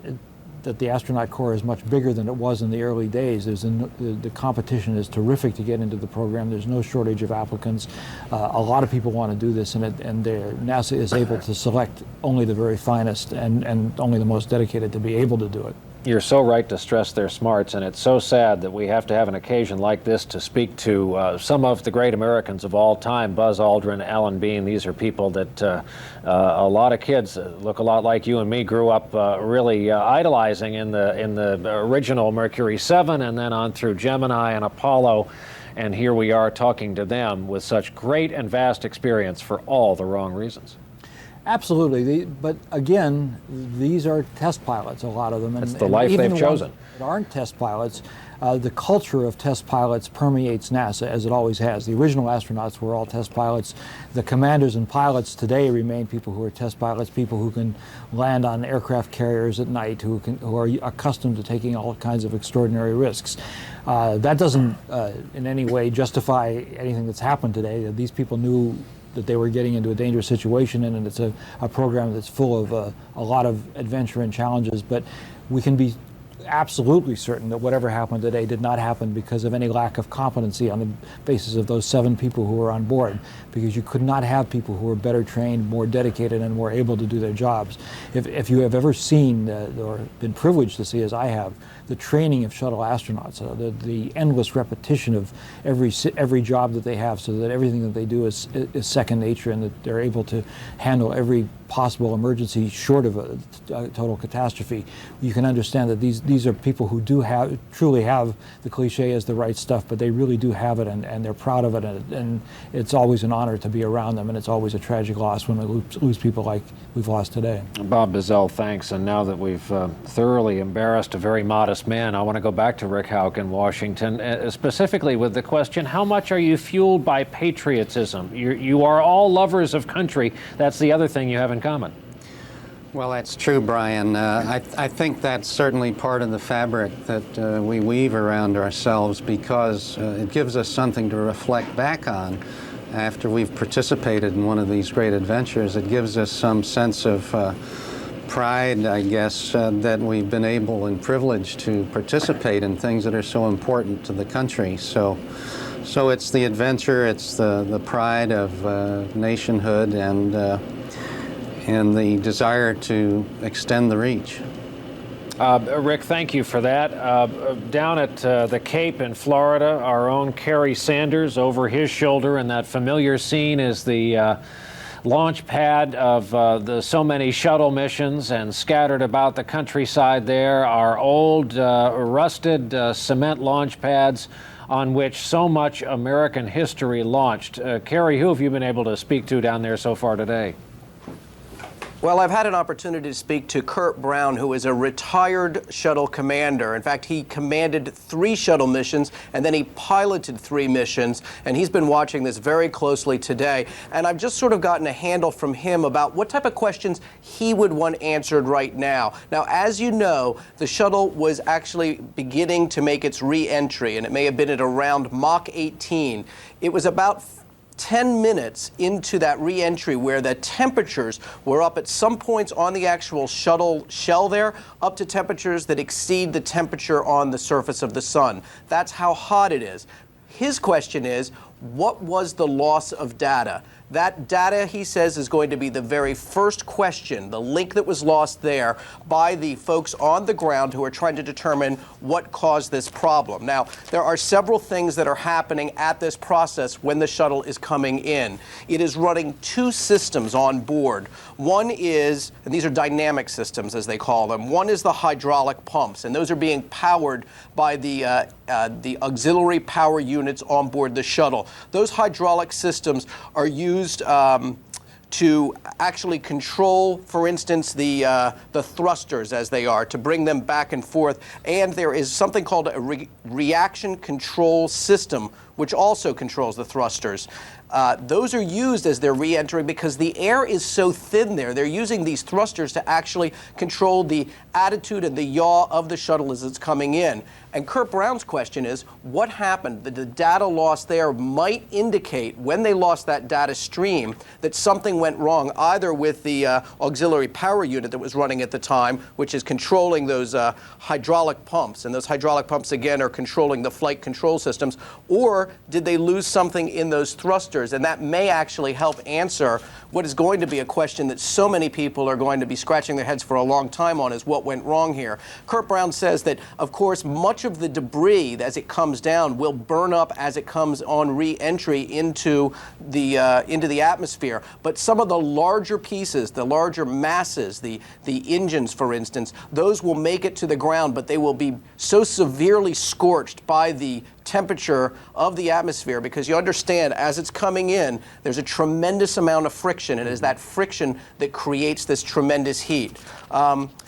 that the astronaut corps is much bigger than it was in the early days. The competition is terrific to get into the program. There's no shortage of applicants. A lot of people want to do this, and NASA is able to select only the very finest and only the most dedicated to be able to do it. You're so right to stress their smarts, and it's so sad that we have to have an occasion like this to speak to some of the great Americans of all time. Buzz Aldrin, Alan Bean, these are people that a lot of kids look a lot like you and me grew up really idolizing in the original Mercury 7 and then on through Gemini and Apollo. And here we are talking to them with such great and vast experience for all the wrong reasons. Absolutely, but again, these are test pilots, a lot of them. It's the life they've chosen. Ones that aren't test pilots, the culture of test pilots permeates NASA, as it always has. The original astronauts were all test pilots. The commanders and pilots today remain people who are test pilots, people who can land on aircraft carriers at night, who are accustomed to taking all kinds of extraordinary risks. That doesn't in any way justify anything that's happened today. These people knew that they were getting into a dangerous situation, and it's a program that's full of a lot of adventure and challenges, but we can be absolutely certain that whatever happened today did not happen because of any lack of competency on the basis of those 7 people who were on board, because you could not have people who were better trained, more dedicated, and more able to do their jobs. If you have ever seen or been privileged to see, as I have, the training of shuttle astronauts, the endless repetition of every job that they have, so that everything that they do is second nature, and that they're able to handle every possible emergency short of a total catastrophe, you can understand that these are people who truly have, the cliche is the right stuff, but they really do have it, and they're proud of it, and it's always an honor to be around them, and it's always a tragic loss when we lose people like we've lost today. Bob Bazell, thanks. And now that we've thoroughly embarrassed a very modest man, I want to go back to Rick Houck in Washington, specifically with the question, how much are you fueled by patriotism? You are all lovers of country. That's the other thing you have in common. Well, that's true, Brian. I think that's certainly part of the fabric that we weave around ourselves, because it gives us something to reflect back on after we've participated in one of these great adventures. It gives us some sense of pride, I guess, that we've been able and privileged to participate in things that are so important to the country. So it's the adventure, it's the pride of nationhood, and the desire to extend the reach. Rick, thank you for that. Down at the Cape in Florida, our own Kerry Sanders, over his shoulder, and that familiar scene is the launch pad of so many shuttle missions, and scattered about the countryside there are old, rusted cement launch pads on which so much American history launched. Kerry, who have you been able to speak to down there so far today? Well, I've had an opportunity to speak to Kurt Brown, who is a retired shuttle commander. In fact, he commanded 3 shuttle missions, and then he piloted 3 missions, and he's been watching this very closely today. And I've just sort of gotten a handle from him about what type of questions he would want answered right now. Now, as you know, the shuttle was actually beginning to make its re-entry, and it may have been at around Mach 18. It was about 10 minutes into that re-entry where the temperatures were up at some points on the actual shuttle shell there, up to temperatures that exceed the temperature on the surface of the sun. That's how hot it is. His question is, what was the loss of data? That data, he says, is going to be the very first question, the link that was lost there by the folks on the ground who are trying to determine what caused this problem. Now, there are several things that are happening at this process when the shuttle is coming in. It is running two systems on board. One is, and these are dynamic systems as they call them, one is the hydraulic pumps, and those are being powered by the auxiliary power units on board the shuttle. Those hydraulic systems are used to actually control, for instance, the thrusters as they are, to bring them back and forth. And there is something called a reaction control system, which also controls the thrusters. Those are used as they're re-entering because the air is so thin there. They're using these thrusters to actually control the attitude and the yaw of the shuttle as it's coming in. And Kurt Brown's question is, what happened? The data loss there might indicate, when they lost that data stream, that something went wrong, either with the auxiliary power unit that was running at the time, which is controlling those hydraulic pumps. And those hydraulic pumps, again, are controlling the flight control systems. Or did they lose something in those thrusters? And that may actually help answer what is going to be a question that so many people are going to be scratching their heads for a long time on, is what went wrong here. Kurt Brown says that, of course, much of the debris as it comes down will burn up as it comes on re-entry into the atmosphere. But some of the larger pieces, the larger masses, the engines, for instance, those will make it to the ground, but they will be so severely scorched by the temperature of the atmosphere, because you understand, as it's coming in, there's a tremendous amount of friction, and it is that friction that creates this tremendous heat.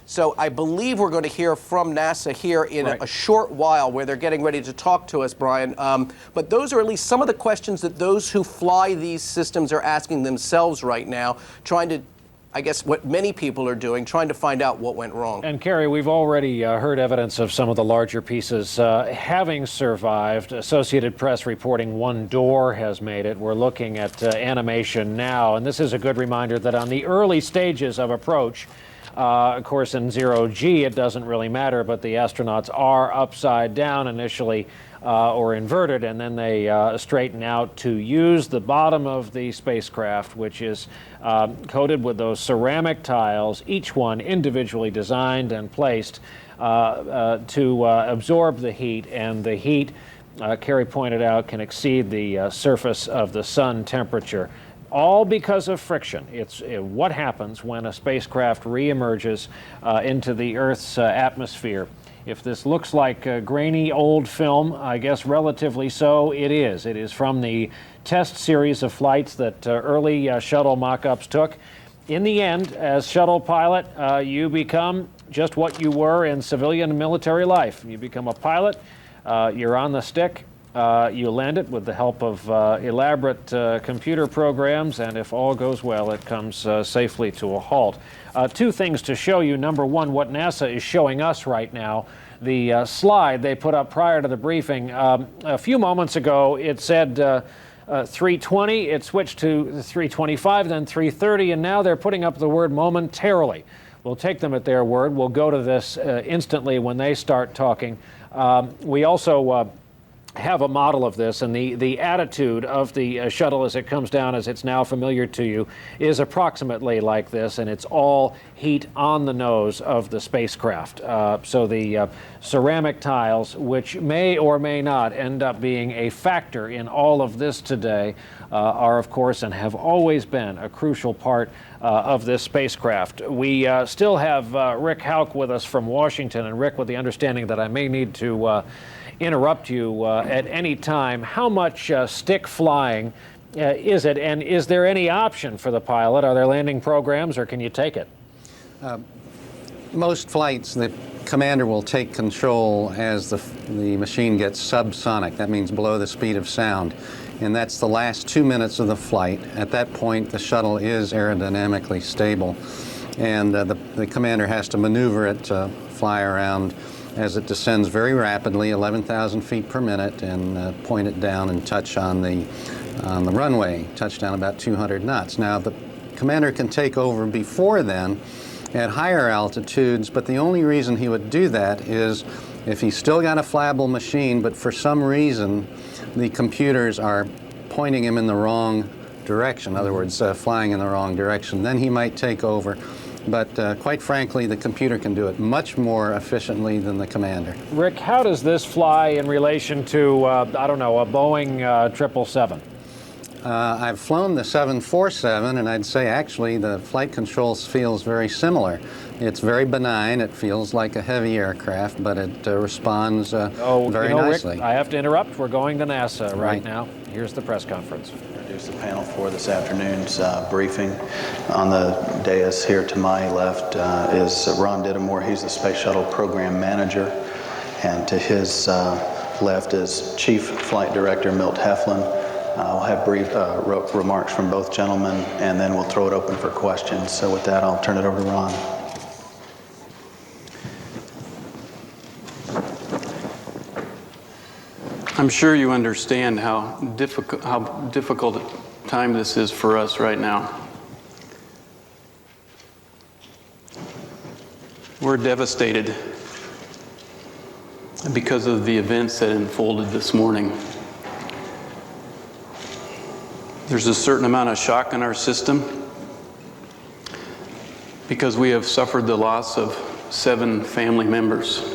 So I believe we're going to hear from NASA here in a short while, where they're getting ready to talk to us, Brian. But those are at least some of the questions that those who fly these systems are asking themselves right now, trying to, I guess, what many people are doing, trying to find out what went wrong. And Kerry, we've already heard evidence of some of the larger pieces having survived. Associated Press reporting one door has made it. We're looking at animation now, and this is a good reminder that on the early stages of approach, of course, in zero-G, it doesn't really matter, but the astronauts are upside down initially, or inverted, and then they straighten out to use the bottom of the spacecraft, which is coated with those ceramic tiles, each one individually designed and placed to absorb the heat. And the heat, Kerry pointed out, can exceed the surface of the sun temperature. All because of friction. It's what happens when a spacecraft reemerges into the Earth's atmosphere. If this looks like a grainy old film, I guess relatively so, it is. It is from the test series of flights that early shuttle mock-ups took. In the end, as shuttle pilot, you become just what you were in civilian and military life. You become a pilot, you're on the stick, you land it with the help of elaborate computer programs, and if all goes well, it comes safely to a halt. Two things to show you. Number one, what NASA is showing us right now. The slide they put up prior to the briefing, a few moments ago, it said 320, it switched to 325, then 330, and now they're putting up the word momentarily. We'll take them at their word. We'll go to this instantly when they start talking. We also have a model of this, and the attitude of the shuttle as it comes down, as it's now familiar to you, is approximately like this, and it's all heat on the nose of the spacecraft. So the ceramic tiles, which may or may not end up being a factor in all of this today, are of course and have always been a crucial part of this spacecraft. We still have Rick Hauk with us from Washington, and Rick, with the understanding that I may need to interrupt you at any time, how much stick flying is it, and is there any option for the pilot? Are there landing programs, or can you take it? Most flights, the commander will take control as the machine gets subsonic. That means below the speed of sound. And that's the last 2 minutes of the flight. At that point, the shuttle is aerodynamically stable. And the commander has to maneuver it to fly around as it descends very rapidly, 11,000 feet per minute, and point it down and touch on the runway, touch down about 200 knots. Now, the commander can take over before then at higher altitudes, but the only reason he would do that is if he's still got a flyable machine, but for some reason the computers are pointing him in the wrong direction, in other words, flying in the wrong direction. Then he might take over. But quite frankly, the computer can do it much more efficiently than the commander. Rick, how does this fly in relation to, I don't know, a Boeing 777? I've flown the 747, and I'd say actually the flight controls feels very similar. It's very benign. It feels like a heavy aircraft, but it responds very nicely. Rick, I have to interrupt. We're going to NASA right now. Here's the press conference. Introduce the panel for this afternoon's briefing. On the dais here to my left is Ron Dittemore. He's the Space Shuttle Program Manager. And to his left is Chief Flight Director Milt Heflin. We'll have brief remarks from both gentlemen, and then we'll throw it open for questions. So with that, I'll turn it over to Ron. I'm sure you understand how difficult a time this is for us right now. We're devastated because of the events that unfolded this morning. There's a certain amount of shock in our system because we have suffered the loss of 7 family members.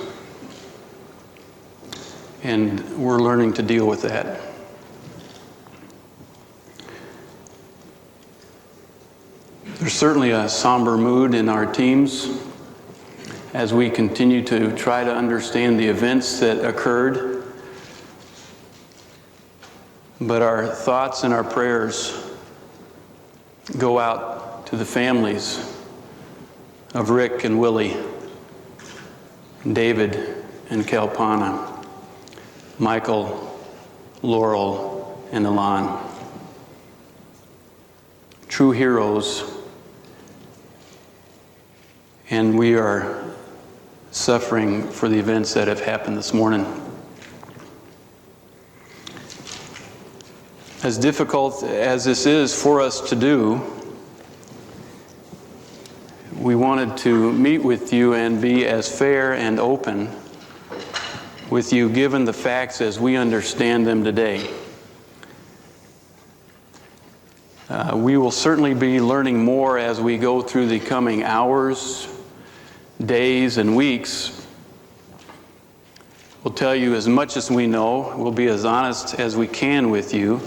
And we're learning to deal with that. There's certainly a somber mood in our teams as we continue to try to understand the events that occurred. But our thoughts and our prayers go out to the families of Rick and Willie, David and Kalpana, Michael, Laurel, and Elan. True heroes, and we are suffering for the events that have happened this morning. As difficult as this is for us to do, we wanted to meet with you and be as fair and open with you, given the facts as we understand them today. We will certainly be learning more as we go through the coming hours, days, and weeks. We'll tell you as much as we know. We'll be as honest as we can with you,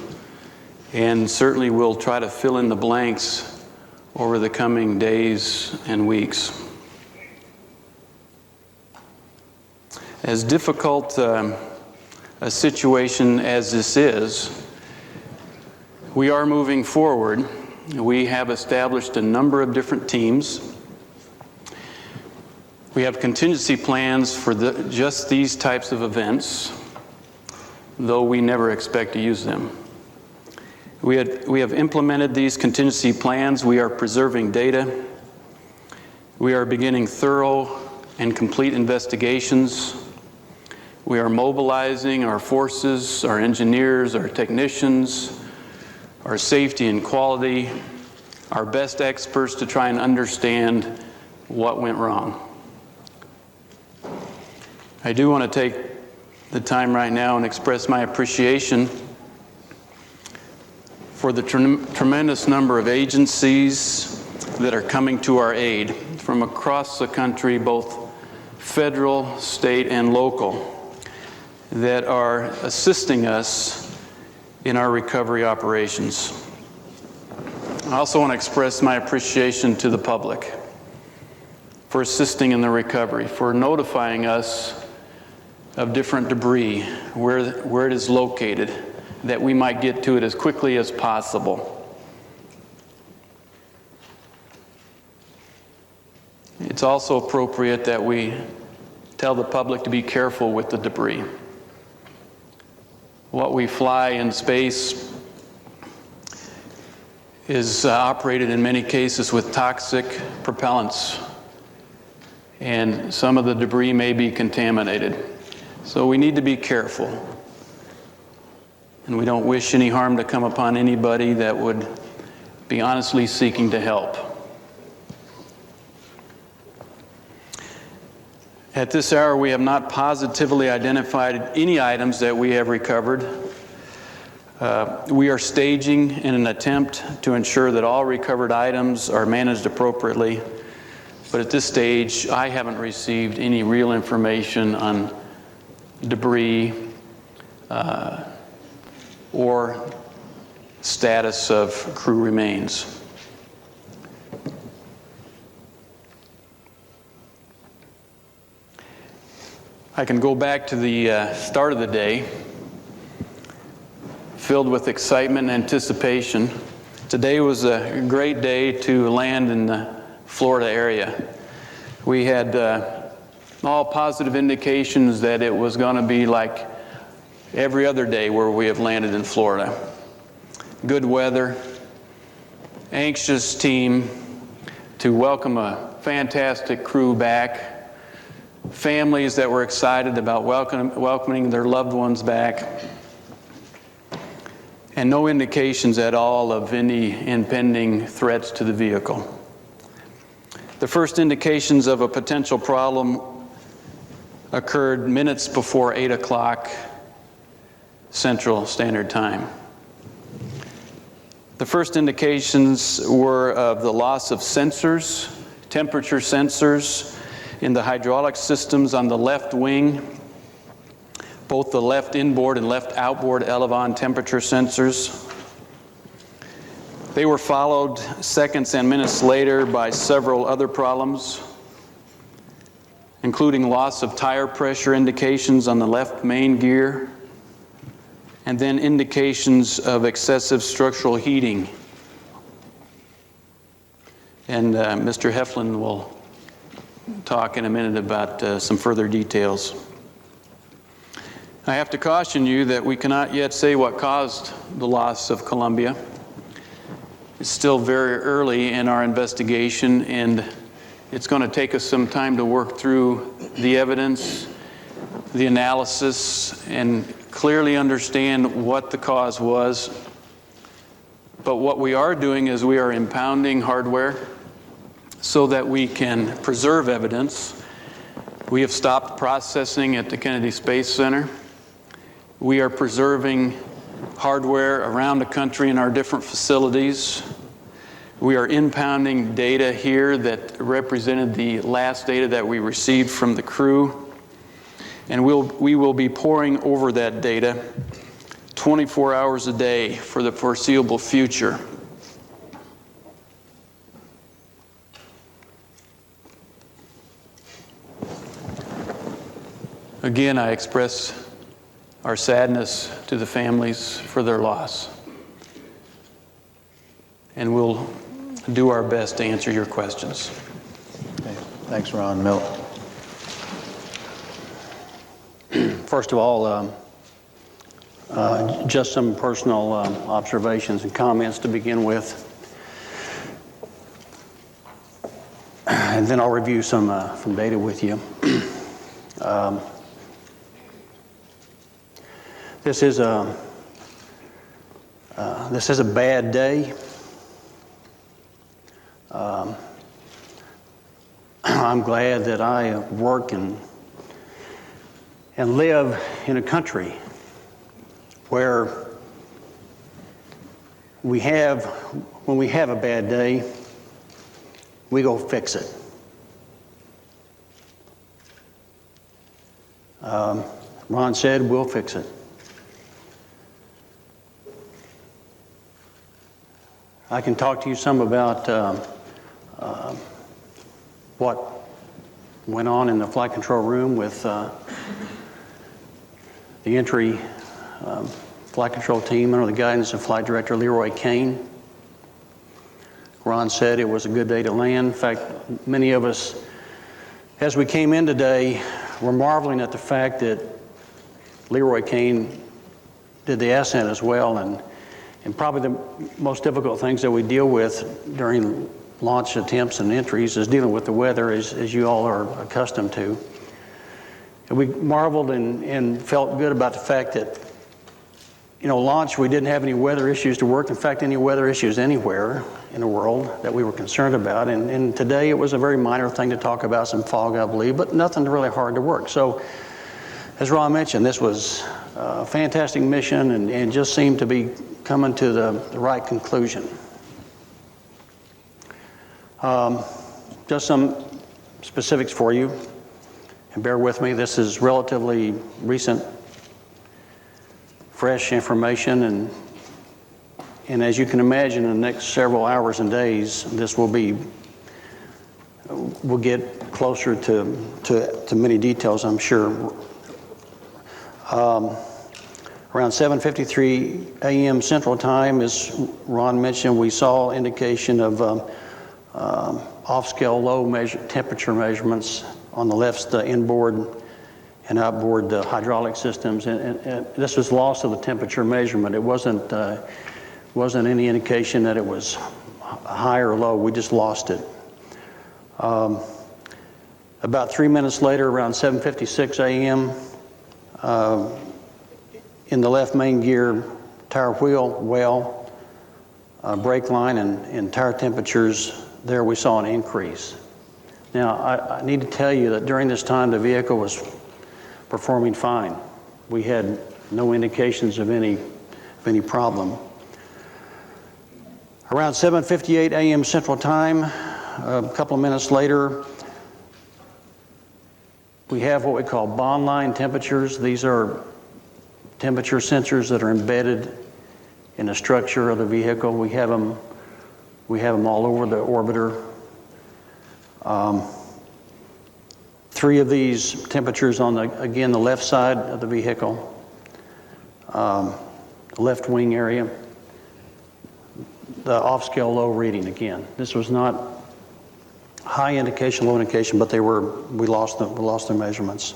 and certainly we'll try to fill in the blanks over the coming days and weeks. As difficult a situation as this is, we are moving forward. We have established a number of different teams. We have contingency plans for just these types of events, though we never expect to use them. We have implemented these contingency plans. We are preserving data. We are beginning thorough and complete investigations. We are mobilizing our forces, our engineers, our technicians, our safety and quality, our best experts to try and understand what went wrong. I do want to take the time right now and express my appreciation for the tremendous number of agencies that are coming to our aid from across the country, both federal, state, and local, that are assisting us in our recovery operations. I also want to express my appreciation to the public for assisting in the recovery, for notifying us of different debris, where it is located, that we might get to it as quickly as possible. It's also appropriate that we tell the public to be careful with the debris. What we fly in space is operated in many cases with toxic propellants, and some of the debris may be contaminated. So we need to be careful, and we don't wish any harm to come upon anybody that would be honestly seeking to help. At this hour, we have not positively identified any items that we have recovered. We are staging in an attempt to ensure that all recovered items are managed appropriately, but at this stage, I haven't received any real information on debris or status of crew remains. I can go back to the start of the day, filled with excitement and anticipation. Today was a great day to land in the Florida area. We had all positive indications that it was going to be like every other day where we have landed in Florida. Good weather, anxious team to welcome a fantastic crew back, families that were excited about welcoming their loved ones back, and no indications at all of any impending threats to the vehicle. The first indications of a potential problem occurred minutes before 8 o'clock Central Standard Time. The first indications were of the loss of sensors, temperature sensors in the hydraulic systems on the left wing, both the left inboard and left outboard elevon temperature sensors. They were followed seconds and minutes later by several other problems, including loss of tire pressure indications on the left main gear, and then indications of excessive structural heating. And Mr. Heflin will talk in a minute about some further details. I have to caution you that we cannot yet say what caused the loss of Columbia. It's still very early in our investigation, and it's going to take us some time to work through the evidence, the analysis, and clearly understand what the cause was. But what we are doing is we are impounding hardware so that we can preserve evidence. We have stopped processing at the Kennedy Space Center. We are preserving hardware around the country in our different facilities. We are impounding data here that represented the last data that we received from the crew. And we will be poring over that data 24 hours a day for the foreseeable future. Again, I express our sadness to the families for their loss. And we'll do our best to answer your questions. Okay. Thanks, Ron. Milt. First of all, just some personal observations and comments to begin with. And then I'll review some data with you. This is a bad day. I'm glad that I work and live in a country where when we have a bad day, we go fix it. Ron said, we'll fix it. I can talk to you some about what went on in the flight control room with the entry flight control team under the guidance of Flight Director Leroy Kane. Ron said it was a good day to land. In fact, many of us, as we came in today, were marveling at the fact that Leroy Kane did the ascent as well, and probably the most difficult things that we deal with during launch attempts and entries is dealing with the weather, as you all are accustomed to. And we marveled and felt good about the fact that, launch, we didn't have any weather issues to work. In fact, any weather issues anywhere in the world that we were concerned about. And today it was a very minor thing to talk about, some fog, I believe, but nothing really hard to work. So, as Ron mentioned, this was fantastic mission and just seemed to be coming to the right conclusion. Just some specifics for you, and bear with me, this is relatively recent, fresh information, and as you can imagine, in the next several hours and days, this will get closer to many details, I'm sure. Around 7:53 a.m. Central Time, as Ron mentioned, we saw indication of off-scale low temperature measurements on the left, the inboard and outboard hydraulic systems, and this was loss of the temperature measurement. It wasn't any indication that it was high or low. We just lost it. About 3 minutes later, around 7:56 a.m., in the left main gear tire wheel well, brake line, and tire temperatures, there we saw an increase. Now, I need to tell you that during this time, the vehicle was performing fine. We had no indications of any problem. Around 7:58 a.m. Central Time, a couple of minutes later, we have what we call bond line temperatures. These are temperature sensors that are embedded in the structure of the vehicle. We have them all over the orbiter. 3 of these temperatures on the left side of the vehicle, the left wing area. The off-scale low reading again. This was not high indication, low indication, but we lost the measurements.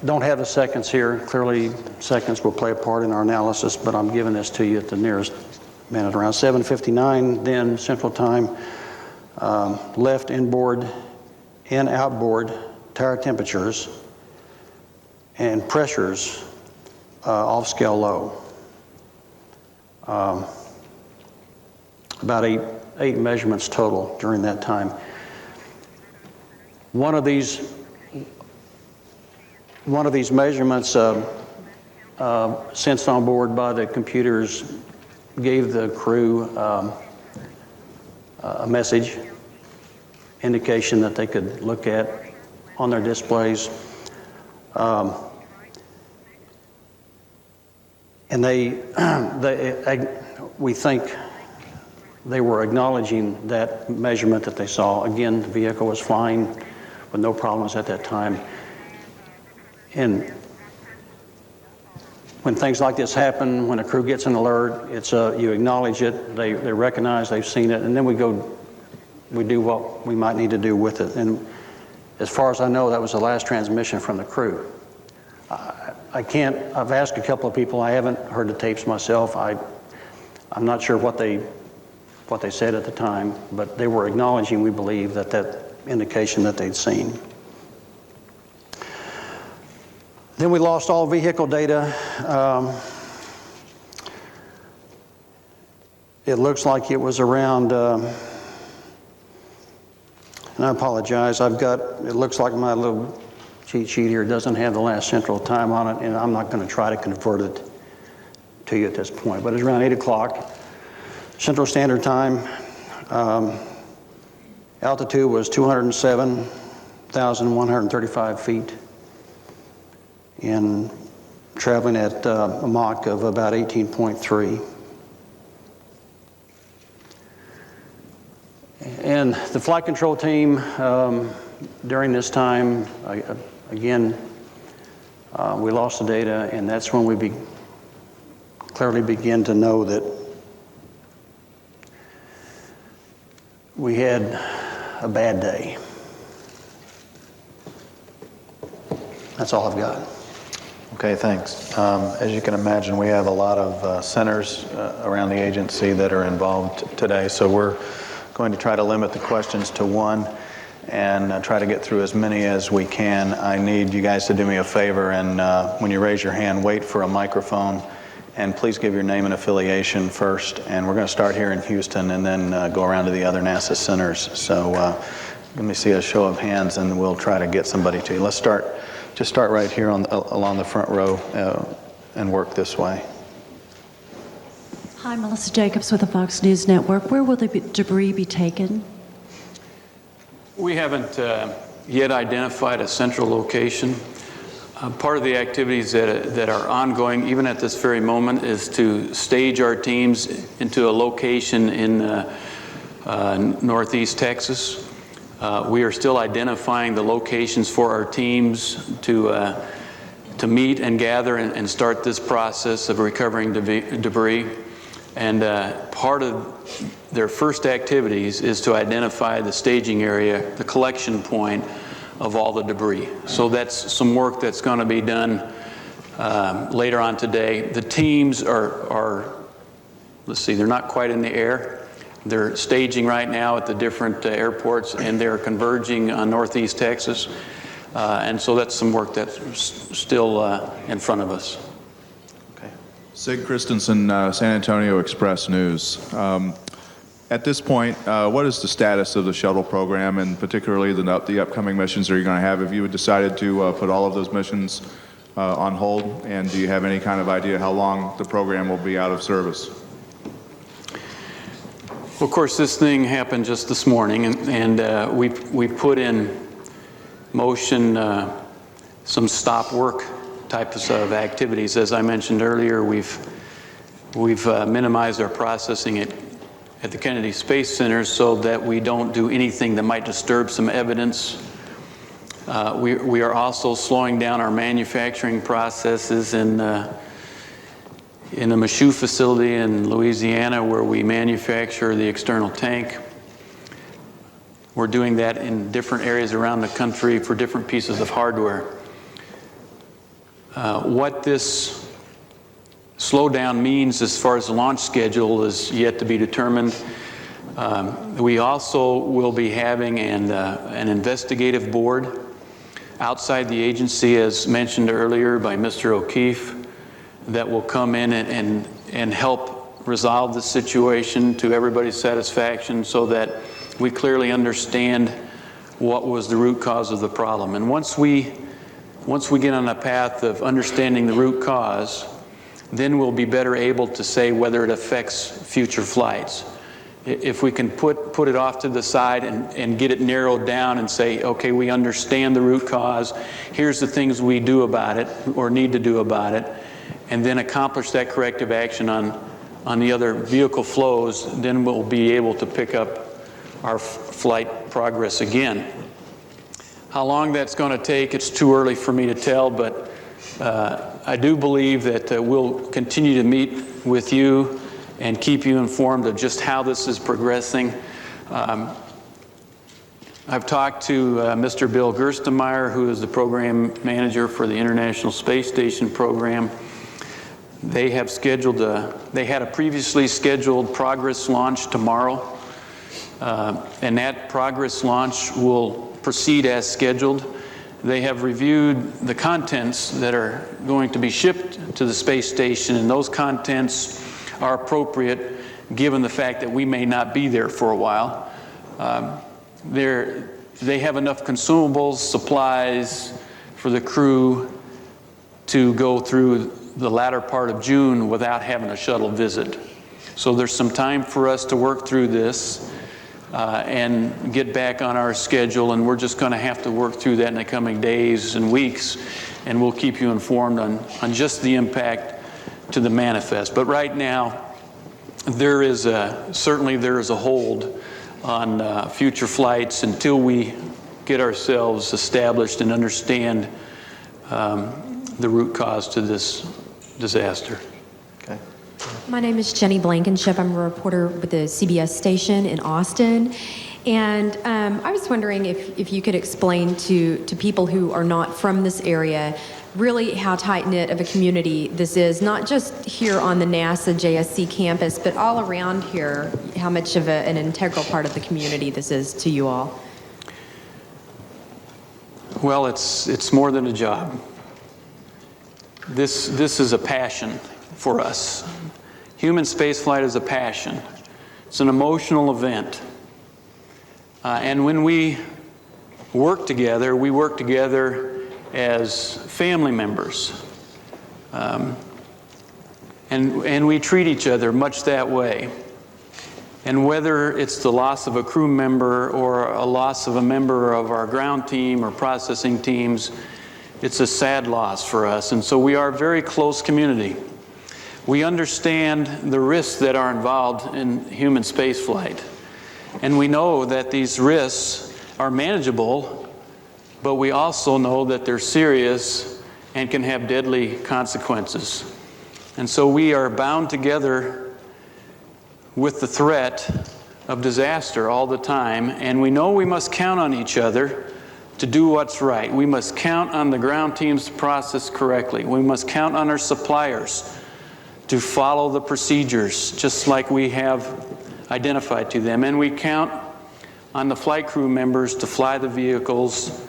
Don't have the seconds here. Clearly, seconds will play a part in our analysis, but I'm giving this to you at the nearest minute. Around 7:59, then Central Time, left inboard and outboard tire temperatures and pressures off-scale low. About eight measurements total during that time. One of these measurements sensed on board by the computers gave the crew a message, indication that they could look at on their displays. And we think they were acknowledging that measurement that they saw. Again, the vehicle was flying with no problems at that time. And when things like this happen, when a crew gets an alert, you acknowledge it, they recognize they've seen it, and then we do what we might need to do with it. And as far as I know, that was the last transmission from the crew. I've asked a couple of people, I haven't heard the tapes myself. I'm not sure what they said at the time, but they were acknowledging, we believe, that indication that they'd seen. Then we lost all vehicle data. It looks like it was around, and I apologize, it looks like my little cheat sheet here doesn't have the last Central Time on it, and I'm not going to try to convert it to you at this point, but it's around 8 o'clock Central Standard Time. Altitude was 207,135 feet and traveling at a Mach of about 18.3. And the flight control team during this time, again, we lost the data, and that's when we clearly begin to know that we had a bad day. That's all I've got. Okay, thanks. As you can imagine, we have a lot of centers around the agency that are involved today, so we're going to try to limit the questions to one and try to get through as many as we can. I need you guys to do me a favor, and when you raise your hand, wait for a microphone, and please give your name and affiliation first. And we're going to start here in Houston and then go around to the other NASA centers. So let me see a show of hands, and we'll try to get somebody to you. Let's start just start right here along the front row and work this way. Hi, Melissa Jacobs with the Fox News Network. Where will the debris be taken? We haven't yet identified a central location. Part of the activities that are ongoing, even at this very moment, is to stage our teams into a location in northeast Texas. We are still identifying the locations for our teams to meet and gather and start this process of recovering debris. And part of their first activities is to identify the staging area, the collection point of all the debris. So that's some work that's going to be done later on today. The teams are, let's see, they're not quite in the air. They're staging right now at the different airports, and they're converging on northeast Texas. And so that's some work that's still in front of us. Sig Christensen, San Antonio Express News. At this point, what is the status of the shuttle program, and particularly the upcoming missions that you're going to have? Have you decided to put all of those missions on hold, and do you have any kind of idea how long the program will be out of service? Well, of course, this thing happened just this morning, and we put in motion some stop work types of activities. As I mentioned earlier, we've minimized our processing at the Kennedy Space Center so that we don't do anything that might disturb some evidence. We are also slowing down our manufacturing processes in a Michoud facility in Louisiana where we manufacture the external tank. We're doing that in different areas around the country for different pieces of hardware. What this slowdown means as far as the launch schedule is yet to be determined. We also will be having an investigative board outside the agency, as mentioned earlier by Mr. O'Keefe, that will come in and help resolve the situation to everybody's satisfaction so that we clearly understand what was the root cause of the problem. And once we get on a path of understanding the root cause, then we'll be better able to say whether it affects future flights. If we can put it off to the side and get it narrowed down and say, okay, we understand the root cause, here's the things we do about it or need to do about it, and then accomplish that corrective action on the other vehicle flows, then we'll be able to pick up our flight progress again. How long that's going to take, it's too early for me to tell, but I do believe that we'll continue to meet with you and keep you informed of just how this is progressing. I've talked to Mr. Bill Gerstenmaier, who is the program manager for the International Space Station program. They have scheduled they had a previously scheduled Progress launch tomorrow, and that Progress launch will proceed as scheduled. They have reviewed the contents that are going to be shipped to the space station, and those contents are appropriate given the fact that we may not be there for a while. They have enough consumables, supplies for the crew to go through the latter part of June without having a shuttle visit. So there's some time for us to work through this and get back on our schedule, and we're just going to have to work through that in the coming days and weeks, and we'll keep you informed on just the impact to the manifest. But right now, there is certainly a hold on future flights until we get ourselves established and understand the root cause to this disaster. Okay. My name is Jenny Blankenship. I'm a reporter with the CBS station in Austin. And I was wondering if you could explain to people who are not from this area really how tight-knit of a community this is, not just here on the NASA JSC campus, but all around here, how much of an integral part of the community this is to you all. Well, it's more than a job. This is a passion for us. Human spaceflight is a passion. It's an emotional event. And when we work together as family members. And we treat each other much that way. And whether it's the loss of a crew member or a loss of a member of our ground team or processing teams, it's a sad loss for us. And so we are a very close community. We understand the risks that are involved in human spaceflight. And we know that these risks are manageable, but we also know that they're serious and can have deadly consequences. And so we are bound together with the threat of disaster all the time, and we know we must count on each other to do what's right. We must count on the ground teams to process correctly. We must count on our suppliers to follow the procedures just like we have identified to them. And we count on the flight crew members to fly the vehicles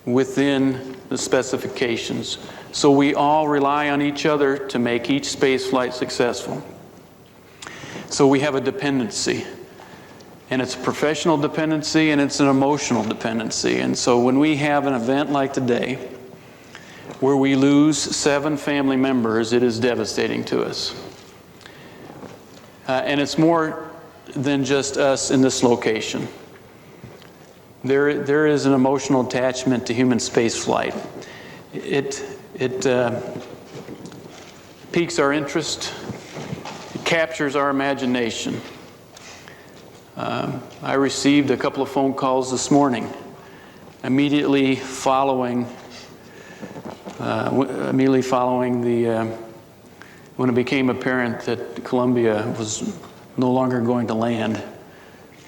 within the specifications. So we all rely on each other to make each space flight successful. So we have a dependency. And it's a professional dependency and it's an emotional dependency. And so when we have an event like today, where we lose 7 family members, it is devastating to us. And it's more than just us in this location. There is an emotional attachment to human space flight. It piques our interest, it captures our imagination. I received a couple of phone calls this morning, immediately following when it became apparent that Columbia was no longer going to land.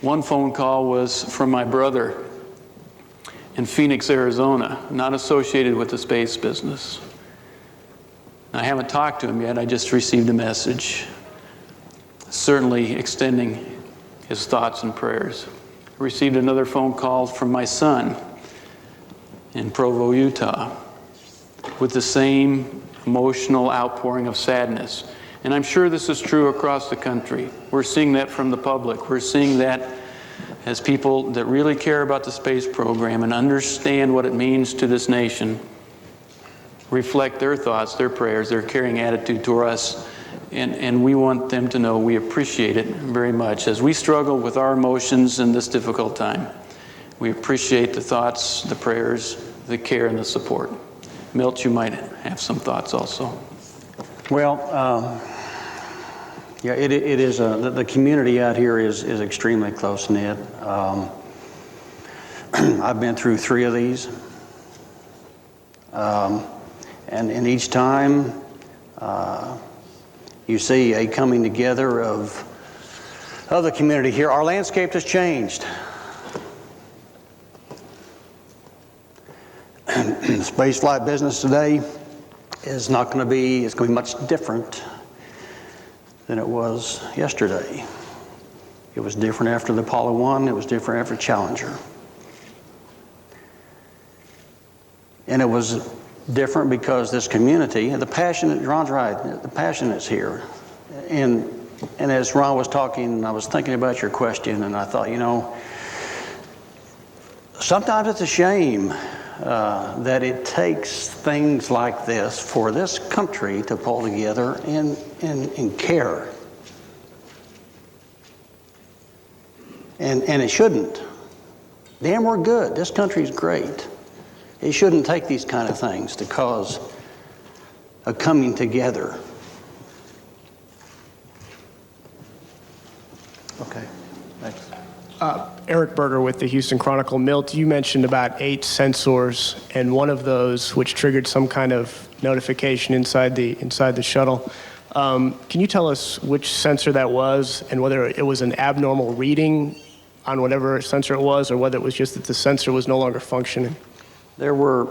One phone call was from my brother in Phoenix, Arizona, not associated with the space business. I haven't talked to him yet, I just received a message, certainly extending his thoughts and prayers. I received another phone call from my son in Provo, Utah, with the same emotional outpouring of sadness. And I'm sure this is true across the country. We're seeing that from the public. We're seeing that as people that really care about the space program and understand what it means to this nation reflect their thoughts, their prayers, their caring attitude toward us. And we want them to know we appreciate it very much. As we struggle with our emotions in this difficult time, we appreciate the thoughts, the prayers, the care, and the support. Milt, you might have some thoughts also. Well, yeah, it is. The community out here is extremely close-knit. I've been through 3 of these. And each time you see a coming together of the community here. Our landscape has changed. The space flight business today is not going to be, it's going to be much different than it was yesterday. It was different after the Apollo 1, it was different after Challenger. And it was different because this community, the passion, Ron's right, the passion is here. And as Ron was talking, I was thinking about your question, and I thought, you know, sometimes it's a shame that it takes things like this for this country to pull together and care. And it shouldn't. Damn, we're good. This country's great. It shouldn't take these kind of things to cause a coming together. Okay, thanks. Eric Berger with the Houston Chronicle. Milt, you mentioned about 8 sensors, and one of those which triggered some kind of notification inside the shuttle. Can you tell us which sensor that was, and whether it was an abnormal reading on whatever sensor it was, or whether it was just that the sensor was no longer functioning? There were,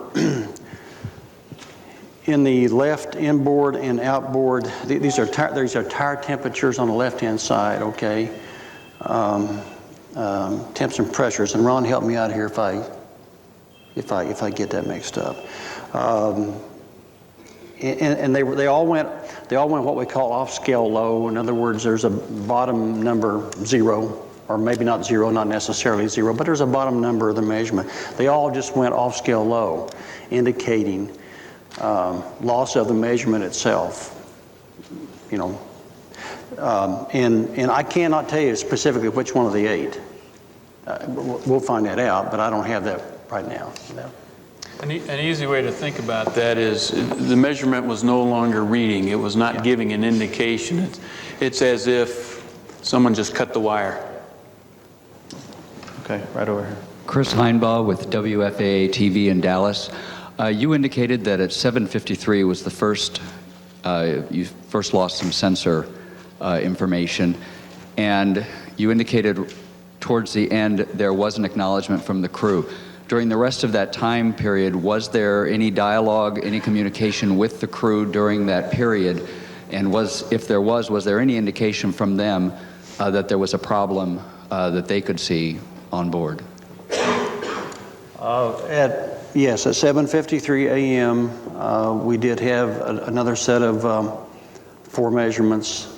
in the left inboard and outboard, these are tire temperatures on the left-hand side, okay? Temps and pressures, and Ron, help me out here if I get that mixed up. And they all went what we call off-scale low. In other words, there's a bottom number 0, or maybe not zero, not necessarily zero, but there's a bottom number of the measurement. They all just went off scale low, indicating loss of the measurement itself. You know, and I cannot tell you specifically which one of the 8. We'll find that out, but I don't have that right now. No. An easy way to think about that is the measurement was no longer reading. It was not giving an indication. It's as if someone just cut the wire. Okay, right over here. Chris Heinbaugh with WFAA TV in Dallas. You indicated that at 7:53 was the first, you first lost some sensor information, and you indicated towards the end there was an acknowledgement from the crew. During the rest of that time period, was there any dialogue, any communication with the crew during that period? And if there was there any indication from them that there was a problem that they could see on board? Yes, at 7:53 a.m., we did have another set of 4 measurements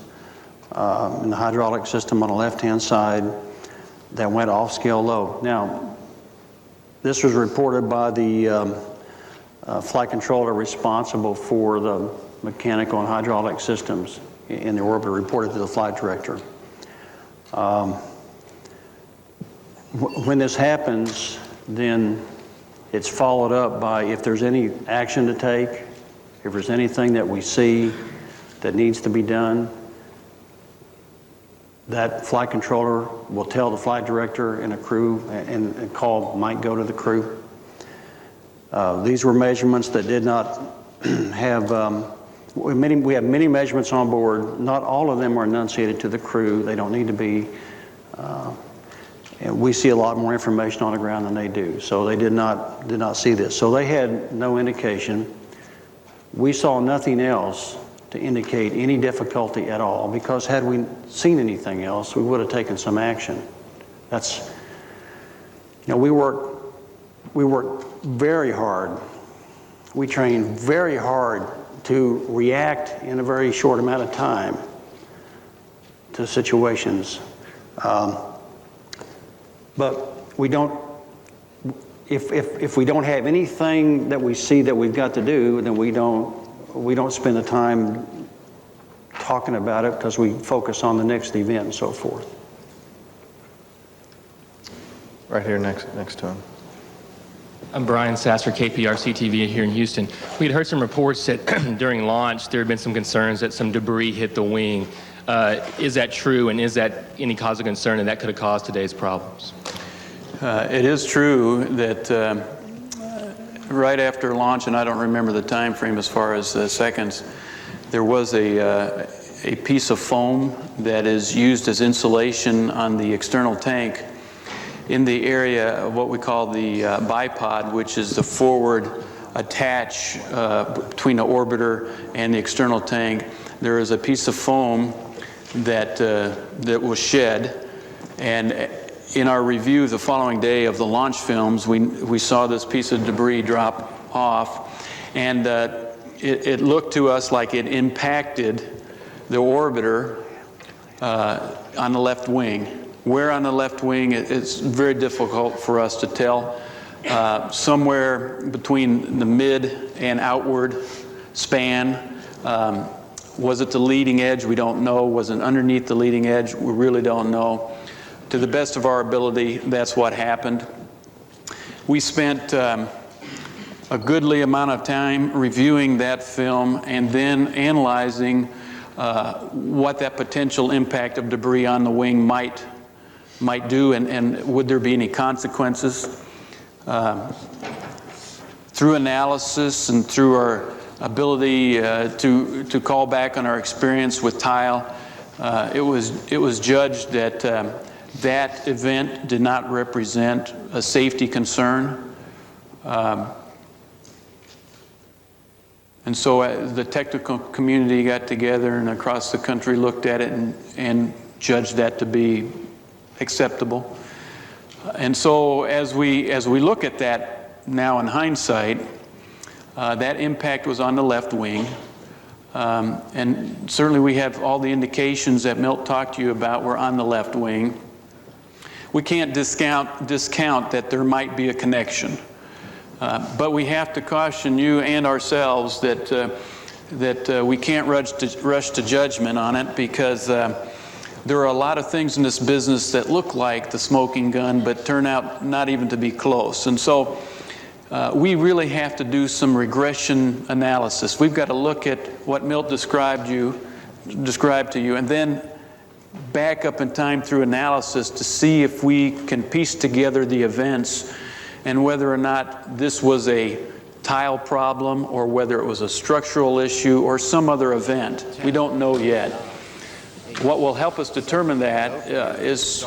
in the hydraulic system on the left-hand side that went off scale low. Now, this was reported by the flight controller responsible for the mechanical and hydraulic systems in the orbiter, reported to the flight director. When this happens, then it's followed up by if there's any action to take, if there's anything that we see that needs to be done, that flight controller will tell the flight director and a crew, and call might go to the crew. These were measurements that did not have, we have many measurements on board. Not all of them are enunciated to the crew. They don't need to be. And we see a lot more information on the ground than they do. So they did not see this. So they had no indication. We saw nothing else to indicate any difficulty at all, because had we seen anything else, we would have taken some action. That's, you know, we work very hard. We train very hard to react in a very short amount of time to situations. But we don't, if we don't have anything that we see that we've got to do, then we don't spend the time talking about it, because we focus on the next event and so forth. Right here next to him. I'm Brian Sasser, KPRC TV here in Houston. We had heard some reports that during launch there had been some concerns that some debris hit the wing. Is that true, and is that any cause of concern, and that could have caused today's problems? It is true that right after launch, and I don't remember the time frame as far as seconds, there was a piece of foam that is used as insulation on the external tank in the area of what we call the bipod, which is the forward attach between the orbiter and the external tank. There is a piece of foam that was shed, and in our review the following day of the launch films, we saw this piece of debris drop off, and it looked to us like it impacted the orbiter on the left wing. Where on the left wing, it's very difficult for us to tell. Somewhere between the mid and outward span. Was it the leading edge? We don't know. Was it underneath the leading edge? We really don't know. To the best of our ability, that's what happened. We spent a goodly amount of time reviewing that film and then analyzing what that potential impact of debris on the wing might do, and would there be any consequences. Through analysis and through our ability to call back on our experience with tile, it was judged that that event did not represent a safety concern. And so the technical community got together and across the country looked at it and judged that to be acceptable. And so as we look at that now in hindsight, that impact was on the left wing. And certainly we have all the indications that Milt talked to you about were on the left wing. we can't discount that there might be a connection. But we have to caution you and ourselves that we can't rush to judgment on it, because there are a lot of things in this business that look like the smoking gun but turn out not even to be close. And so we really have to do some regression analysis. We've got to look at what Milt described to you, and then back up in time through analysis to see if we can piece together the events and whether or not this was a tile problem or whether it was a structural issue or some other event. We don't know yet. What will help us determine that is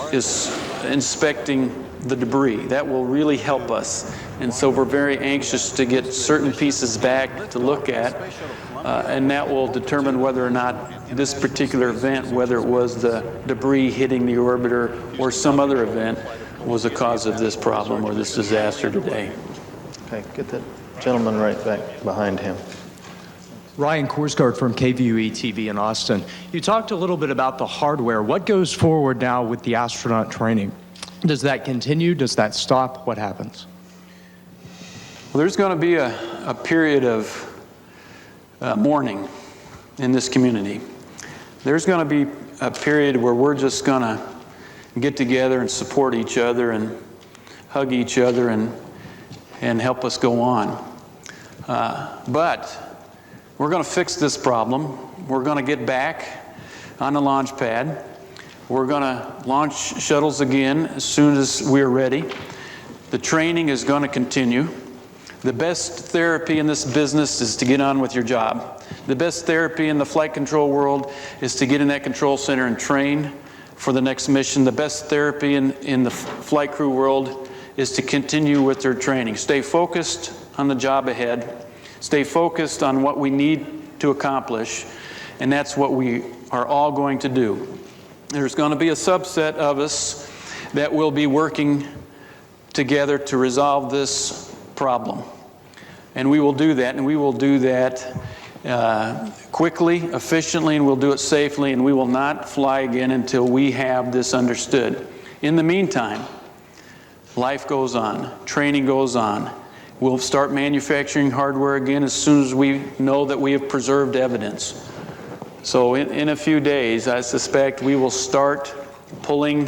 inspecting the debris. That will really help us. And so we're very anxious to get certain pieces back to look at, and that will determine whether or not this particular event, whether it was the debris hitting the orbiter or some other event, was the cause of this problem or this disaster today. Okay, get that gentleman right back behind him. Ryan Korsgaard from KVUE TV in Austin. You talked a little bit about the hardware. What goes forward now with the astronaut training? Does that continue? Does that stop? What happens? Well, there's going to be a period of mourning in this community. There's going to be a period where we're just going to get together and support each other and hug each other and help us go on. But we're going to fix this problem. We're going to get back on the launch pad. We're going to launch shuttles again as soon as we're ready. The training is going to continue. The best therapy in this business is to get on with your job. The best therapy in the flight control world is to get in that control center and train for the next mission. The best therapy in the flight crew world is to continue with their training. Stay focused on the job ahead. Stay focused on what we need to accomplish, and that's what we are all going to do. There's going to be a subset of us that will be working together to resolve this problem. And we will do that, and we will do that quickly, efficiently, and we'll do it safely, and we will not fly again until we have this understood. In the meantime, life goes on, training goes on. We'll start manufacturing hardware again as soon as we know that we have preserved evidence. So in a few days, I suspect we will start pulling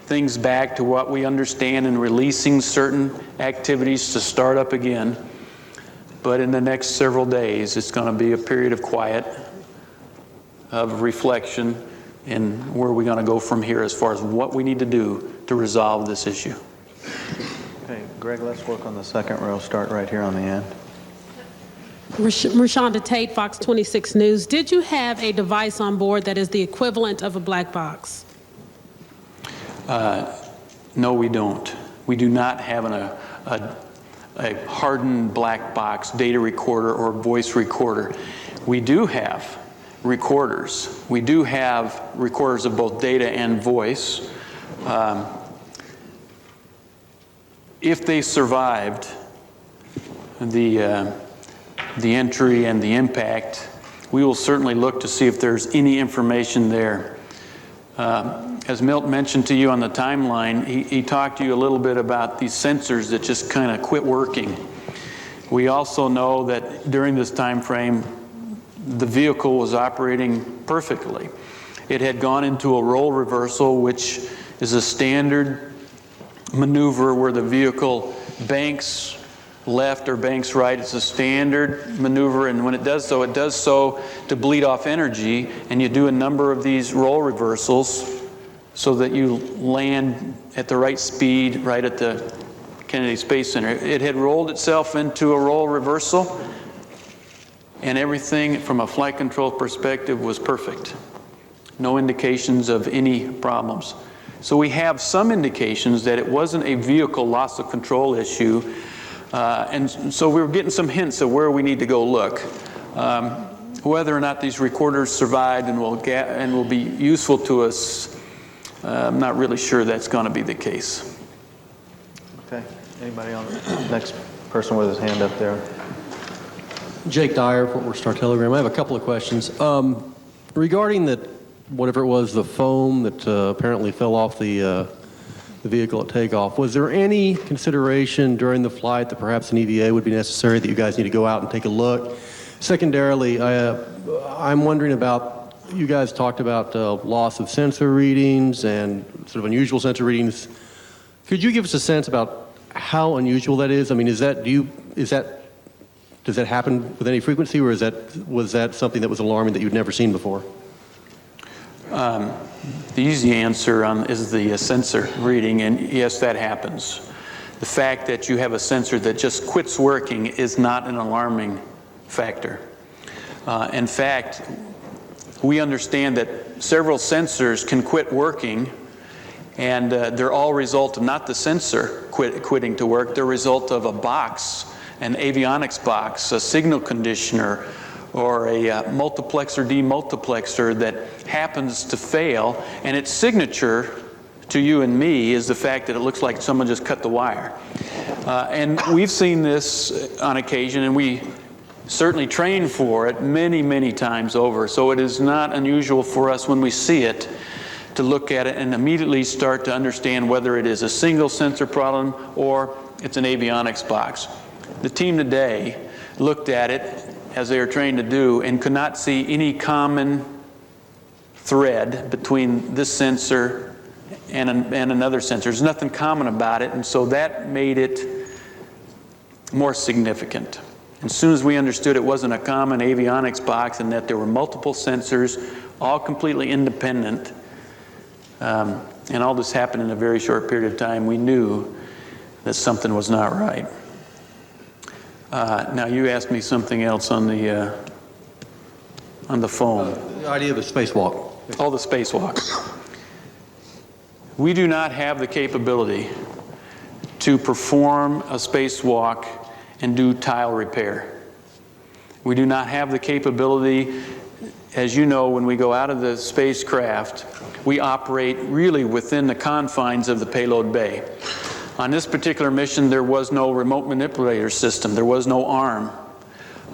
things back to what we understand and releasing certain activities to start up again. But in the next several days, it's going to be a period of quiet, of reflection, and where are we going to go from here as far as what we need to do to resolve this issue. Okay, Greg, let's work on the second row. Start right here on the end. Rashonda Tate, Fox 26 News. Did you have a device on board that is the equivalent of a black box? No, we don't. We do not have a hardened black box data recorder or voice recorder. We do have recorders. We do have recorders of both data and voice. If they survived the entry and the impact, we will certainly look to see if there's any information there. As Milt mentioned to you on the timeline, he talked to you a little bit about these sensors that just kind of quit working. We also know that during this time frame, the vehicle was operating perfectly. It had gone into a roll reversal, which is a standard maneuver where the vehicle banks left or banks right. It's a standard maneuver, and when it does so to bleed off energy, and you do a number of these roll reversals so that you land at the right speed right at the Kennedy Space Center. It had rolled itself into a roll reversal, and everything from a flight control perspective was perfect. No indications of any problems. So we have some indications that it wasn't a vehicle loss of control issue, and so we were getting some hints of where we need to go look. Whether or not these recorders survived and will be useful to us, I'm not really sure that's going to be the case. Okay, anybody on the next person with his hand up there? Jake Dyer, Fort Worth Star Telegram. I have a couple of questions. Regarding whatever it was, the foam that apparently fell off the the vehicle at takeoff. Was there any consideration during the flight that perhaps an EVA would be necessary, that you guys need to go out and take a look? Secondarily, I'm wondering about, you guys talked about loss of sensor readings and sort of unusual sensor readings. Could you give us a sense about how unusual that is? I mean, does that happen with any frequency, or was that something that was alarming that you'd never seen before? The easy answer is the sensor reading, and yes, that happens. The fact that you have a sensor that just quits working is not an alarming factor. In fact, we understand that several sensors can quit working, and they're all a result of not the sensor quitting to work, they're a result of a box, an avionics box, a signal conditioner, or a multiplexer demultiplexer that happens to fail, and its signature to you and me is the fact that it looks like someone just cut the wire. And we've seen this on occasion, and we certainly train for it many, many times over. So it is not unusual for us when we see it to look at it and immediately start to understand whether it is a single sensor problem or it's an avionics box. The team today looked at it as they are trained to do and could not see any common thread between this sensor and another sensor. There's nothing common about it, and so that made it more significant. As soon as we understood it wasn't a common avionics box and that there were multiple sensors, all completely independent, and all this happened in a very short period of time, we knew that something was not right. Now you asked me something else on the phone. The idea of a spacewalk. Oh, the spacewalk. We do not have the capability to perform a spacewalk and do tile repair. We do not have the capability. As you know, when we go out of the spacecraft, we operate really within the confines of the payload bay. On this particular mission, there was no remote manipulator system. There was no arm.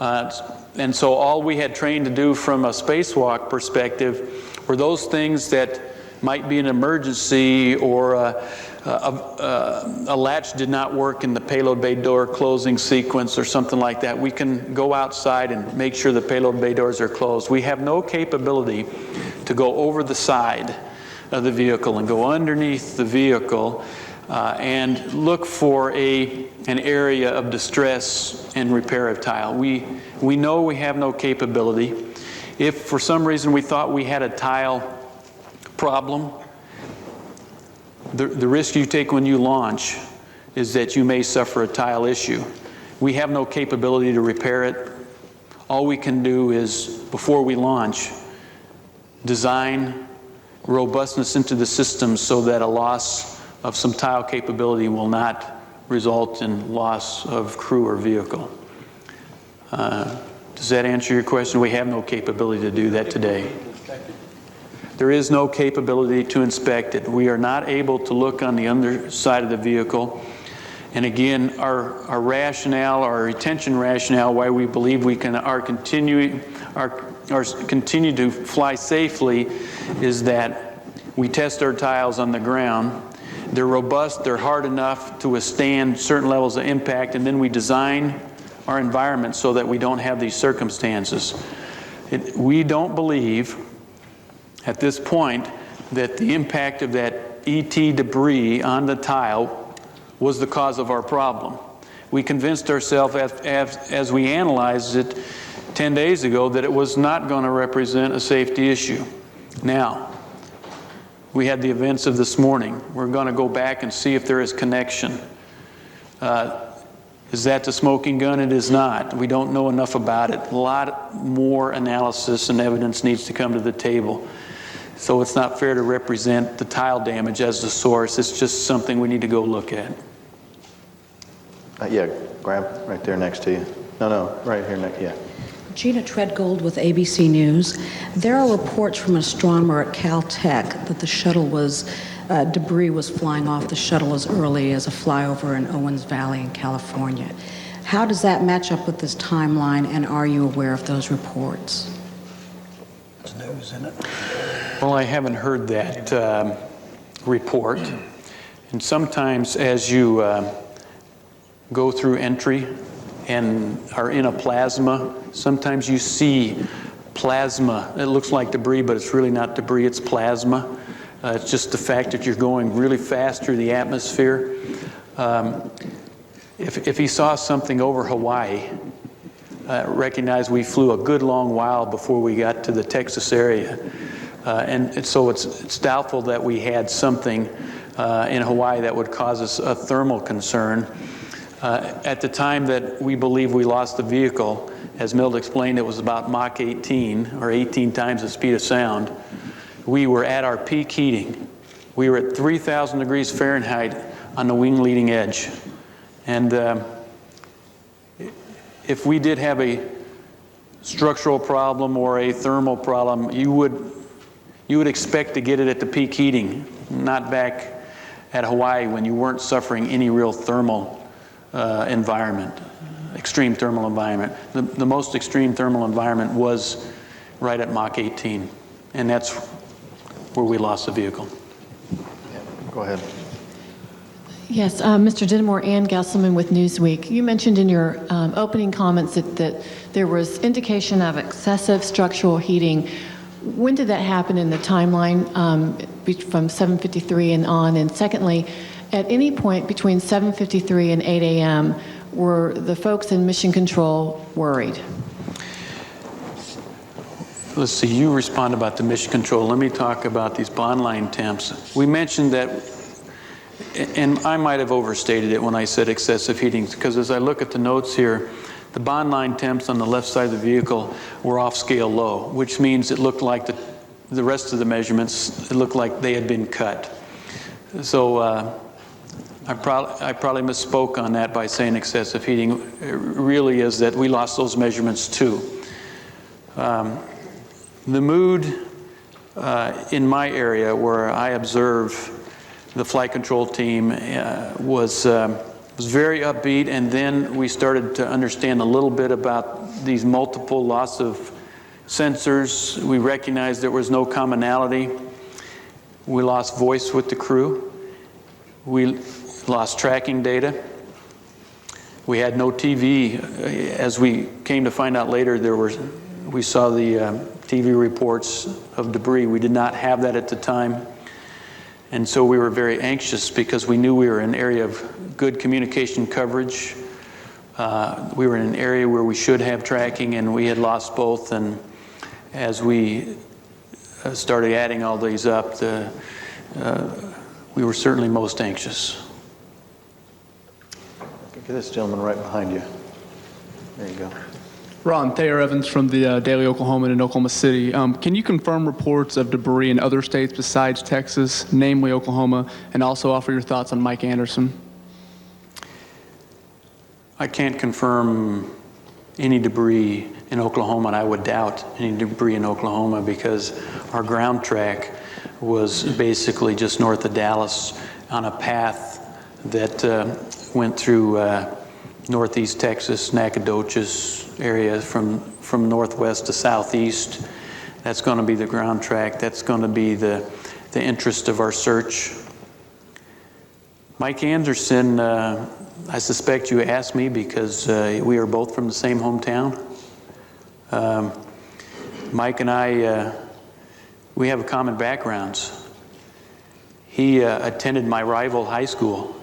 And so all we had trained to do from a spacewalk perspective were those things that might be an emergency, or a latch did not work in the payload bay door closing sequence or something like that. We can go outside and make sure the payload bay doors are closed. We have no capability to go over the side of the vehicle and go underneath the vehicle and look for an area of distress and repair of tile. We know we have no capability. If for some reason we thought we had a tile problem, the risk you take when you launch is that you may suffer a tile issue. We have no capability to repair it. All we can do is, before we launch, design robustness into the system so that a loss of some tile capability will not result in loss of crew or vehicle. Does that answer your question? We have no capability to do that today. There is no capability to inspect it. We are not able to look on the underside of the vehicle. And again, our rationale, our retention rationale, why we believe we can continue to fly safely, is that we test our tiles on the ground. They're robust, they're hard enough to withstand certain levels of impact, and then we design our environment so that we don't have these circumstances. We don't believe at this point that the impact of that ET debris on the tile was the cause of our problem. We convinced ourselves as we analyzed it 10 days ago that it was not going to represent a safety issue. Now, we had the events of this morning. We're going to go back and see if there is connection. Is that the smoking gun? It is not. We don't know enough about it. A lot more analysis and evidence needs to come to the table. So it's not fair to represent the tile damage as the source. It's just something we need to go look at. Yeah, grab right there next to you. No, right here next, yeah. Gina Treadgold with ABC News. There are reports from an astronomer at Caltech that the shuttle debris was flying off the shuttle as early as a flyover in Owens Valley in California. How does that match up with this timeline, and are you aware of those reports? It's news, isn't it? Well, I haven't heard that report. And sometimes as you go through entry and are in a plasma, sometimes you see plasma. It looks like debris, but it's really not debris, it's plasma. It's just the fact that you're going really fast through the atmosphere. If he saw something over Hawaii, recognize we flew a good long while before we got to the Texas area. And so it's doubtful that we had something in Hawaii that would cause us a thermal concern. At the time that we believe we lost the vehicle, as Milt explained, it was about Mach 18, or 18 times the speed of sound. We were at our peak heating. We were at 3,000 degrees Fahrenheit on the wing leading edge. And if we did have a structural problem or a thermal problem, you would expect to get it at the peak heating, not back at Hawaii when you weren't suffering any real thermal environment, extreme thermal environment. The most extreme thermal environment was right at Mach 18, and that's where we lost the vehicle. Go ahead. Yes, Mr. Dittemore, Ann Gesselman with Newsweek. You mentioned in your opening comments that there was indication of excessive structural heating. When did that happen in the timeline from 7:53 and on? And secondly, at any point between 7:53 and 8 a.m., were the folks in Mission Control worried? Let's see, you respond about the mission control. Let me talk about these bond line temps. We mentioned that, and I might have overstated it when I said excessive heating, because as I look at the notes here, the bond line temps on the left side of the vehicle were off scale low, which means it looked like the rest of the measurements, it looked like they had been cut. So I probably misspoke on that by saying excessive heating. It really is that we lost those measurements too. The mood in my area where I observe the flight control team was very upbeat, and then we started to understand a little bit about these multiple loss of sensors. We recognized there was no commonality. We lost voice with the crew. We lost tracking data. We had no TV. As we came to find out later, we saw the TV reports of debris. We did not have that at the time. And so we were very anxious because we knew we were in an area of good communication coverage. We were in an area where we should have tracking, and we had lost both. And as we started adding all these up, we were certainly most anxious. Get this gentleman right behind you. There you go. Ron, Thayer Evans from the Daily Oklahoman in Oklahoma City. Can you confirm reports of debris in other states besides Texas, namely Oklahoma, and also offer your thoughts on Mike Anderson? I can't confirm any debris in Oklahoma, and I would doubt any debris in Oklahoma because our ground track was basically just north of Dallas on a path that went through northeast Texas, Nacogdoches area from northwest to southeast. That's going to be the ground track. That's going to be the interest of our search. Mike Anderson, I suspect you asked me because we are both from the same hometown. Mike and I, we have common backgrounds. He attended my rival high school.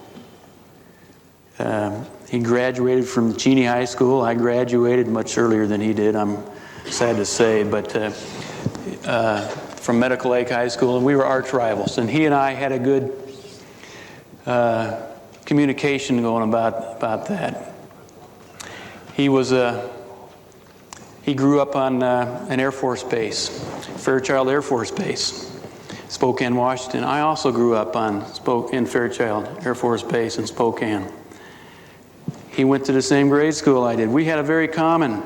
He graduated from Cheney High School. I graduated much earlier than he did, I'm sad to say, but from Medical Lake High School, and we were arch rivals. And he and I had a good communication going about that. He grew up on an Air Force base, Fairchild Air Force Base, Spokane, Washington. I also grew up in Fairchild Air Force Base in Spokane. He went to the same grade school I did. We had a very common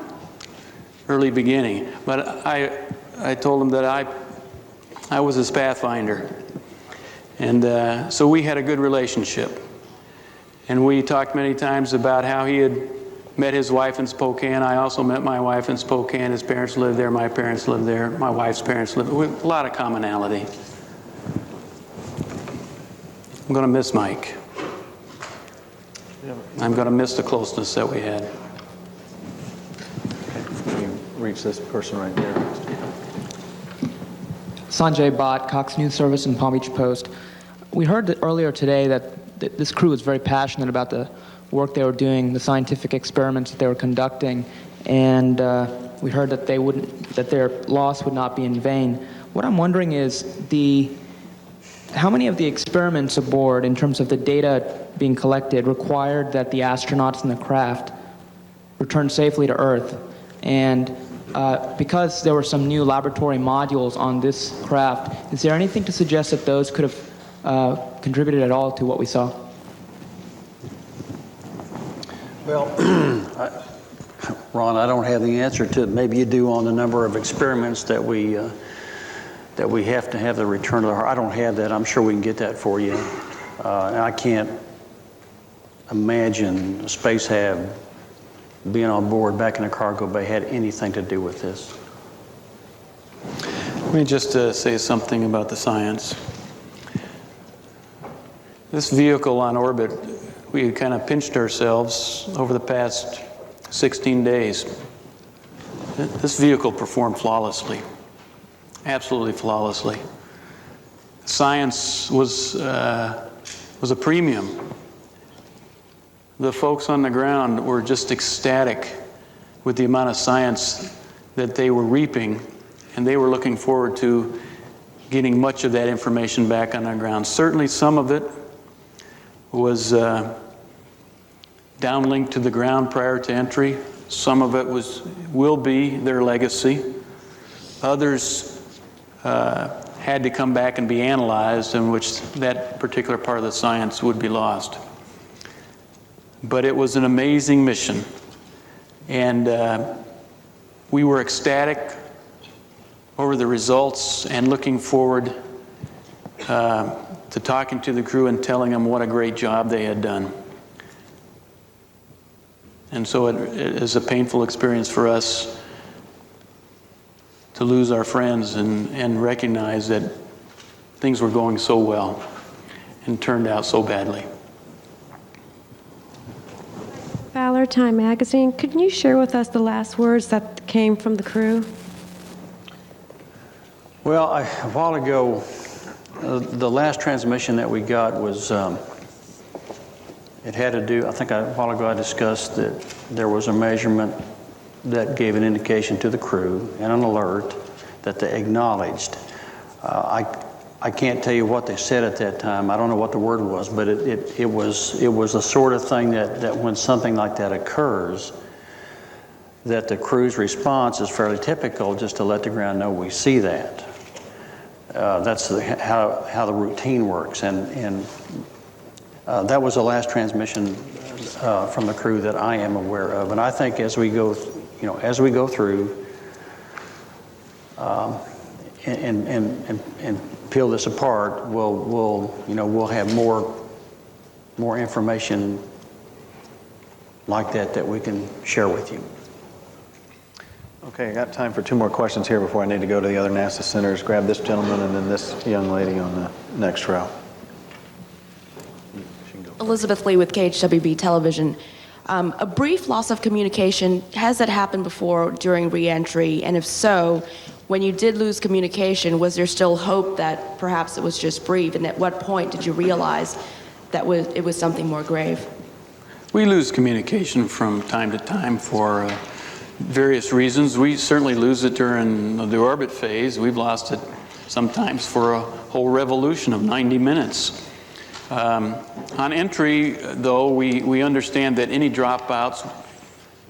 early beginning, but I told him that I was his pathfinder. And so we had a good relationship. And we talked many times about how he had met his wife in Spokane. I also met my wife in Spokane. His parents lived there. My parents lived there. My wife's parents lived there. A lot of commonality. I'm going to miss Mike. I'm going to miss the closeness that we had. Can you reach this person right there? Sanjay Bhatt, Cox News Service and Palm Beach Post. We heard that earlier today that this crew was very passionate about the work they were doing, the scientific experiments that they were conducting, and we heard that that their loss would not be in vain. What I'm wondering is how many of the experiments aboard, in terms of the data being collected, required that the astronauts in the craft return safely to Earth? And because there were some new laboratory modules on this craft, is there anything to suggest that those could have contributed at all to what we saw? Well, Ron, I don't have the answer to it. Maybe you do on the number of experiments that we have to have the return to the heart. I don't have that. I'm sure we can get that for you. And I can't imagine a space hab being on board back in the cargo bay had anything to do with this. Let me just say something about the science. This vehicle on orbit, we kind of pinched ourselves over the past 16 days. This vehicle performed flawlessly, absolutely flawlessly. Science was a premium. The folks on the ground were just ecstatic with the amount of science that they were reaping, and they were looking forward to getting much of that information back on the ground. Certainly some of it was downlinked to the ground prior to entry. Some of it will be their legacy. Others had to come back and be analyzed, in which that particular part of the science would be lost. But it was an amazing mission, and we were ecstatic over the results and looking forward to talking to the crew and telling them what a great job they had done. And so it is a painful experience for us to lose our friends and recognize that things were going so well and turned out so badly. Valor, Time Magazine, could you share with us the last words that came from the crew? Well, a while ago, the last transmission that we got was, it had to do, I think a while ago I discussed that there was a measurement that gave an indication to the crew and an alert that they acknowledged. I can't tell you what they said at that time. I don't know what the word was, but it was the sort of thing that when something like that occurs, that the crew's response is fairly typical, just to let the ground know we see that. That's how the routine works, and that was the last transmission from the crew that I am aware of. And I think as we go through and peel this apart, we'll have more information like that we can share with you. Okay, I got time for 2 more questions here before I need to go to the other NASA centers. Grab this gentleman and then this young lady on the next row. Elizabeth Lee with KHWB Television. A brief loss of communication, has that happened before during re-entry? And if so, when you did lose communication, was there still hope that perhaps it was just brief? And at what point did you realize that it was something more grave? We lose communication from time to time for various reasons. We certainly lose it during the orbit phase. We've lost it sometimes for a whole revolution of 90 minutes. On entry, though, we understand that any dropouts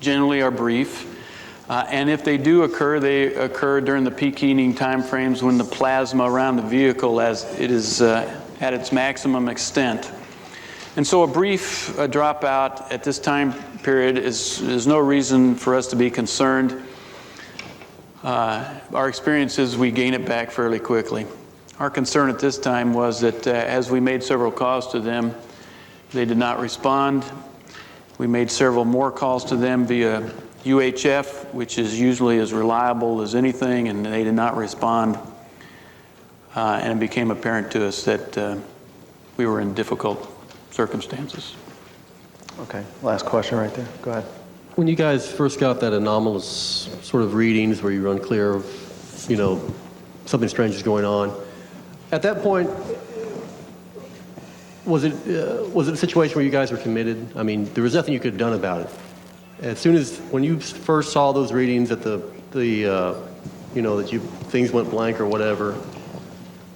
generally are brief. And if they do occur, they occur during the peak heating time frames when the plasma around the vehicle as it is at its maximum extent. And so a brief dropout at this time period is no reason for us to be concerned. Our experience is we gain it back fairly quickly. Our concern at this time was that as we made several calls to them, they did not respond. We made several more calls to them via UHF, which is usually as reliable as anything, and they did not respond. And it became apparent to us that we were in difficult circumstances. Okay, last question right there. Go ahead. When you guys first got that anomalous sort of readings where you were unclear of, something strange is going on, at that point, was it a situation where you guys were committed? I mean, there was nothing you could have done about it. As soon as, when you first saw those readings at things went blank or whatever,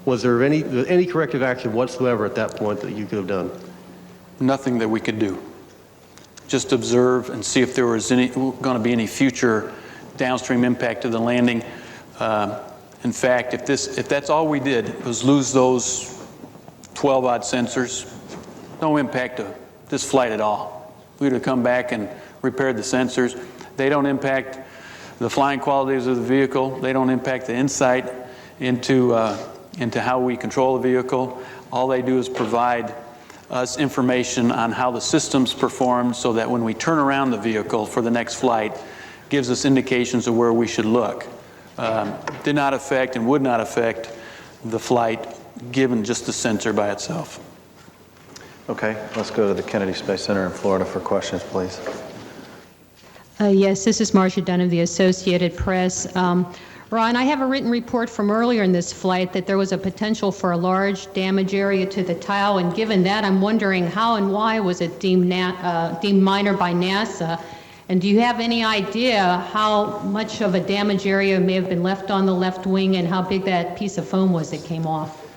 was there any corrective action whatsoever at that point that you could have done? Nothing that we could do. Just observe and see if there was going to be any future downstream impact to the landing. In fact, if that's all we did was lose those 12-odd sensors, no impact to this flight at all. We would have come back and repaired the sensors. They don't impact the flying qualities of the vehicle. They don't impact the insight into how we control the vehicle. All they do is provide us information on how the systems perform so that when we turn around the vehicle for the next flight, gives us indications of where we should look. Did not affect and would not affect the flight given just the sensor by itself. Okay, let's go to the Kennedy Space Center in Florida for questions, please. Yes, this is Marcia Dunn of the Associated Press. Ron, I have a written report from earlier in this flight that there was a potential for a large damage area to the tile, and given that, I'm wondering how and why was it deemed minor by NASA? And do you have any idea how much of a damage area may have been left on the left wing and how big that piece of foam was that came off?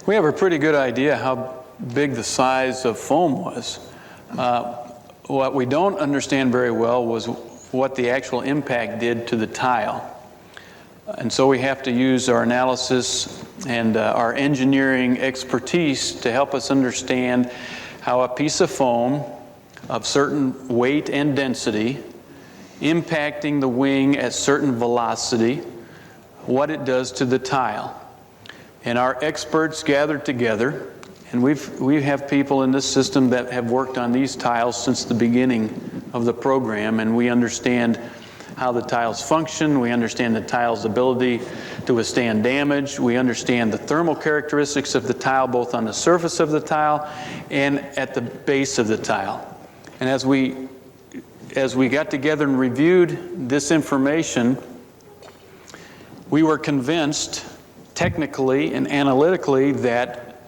We have a pretty good idea how big the size of foam was. What we don't understand very well was what the actual impact did to the tile. And so we have to use our analysis and our engineering expertise to help us understand how a piece of foam of certain weight and density impacting the wing at certain velocity, what it does to the tile. And our experts gathered together, and we have people in this system that have worked on these tiles since the beginning of the program, and we understand how the tiles function, we understand the tile's ability to withstand damage, we understand the thermal characteristics of the tile both on the surface of the tile and at the base of the tile. And as we got together and reviewed this information, we were convinced technically and analytically that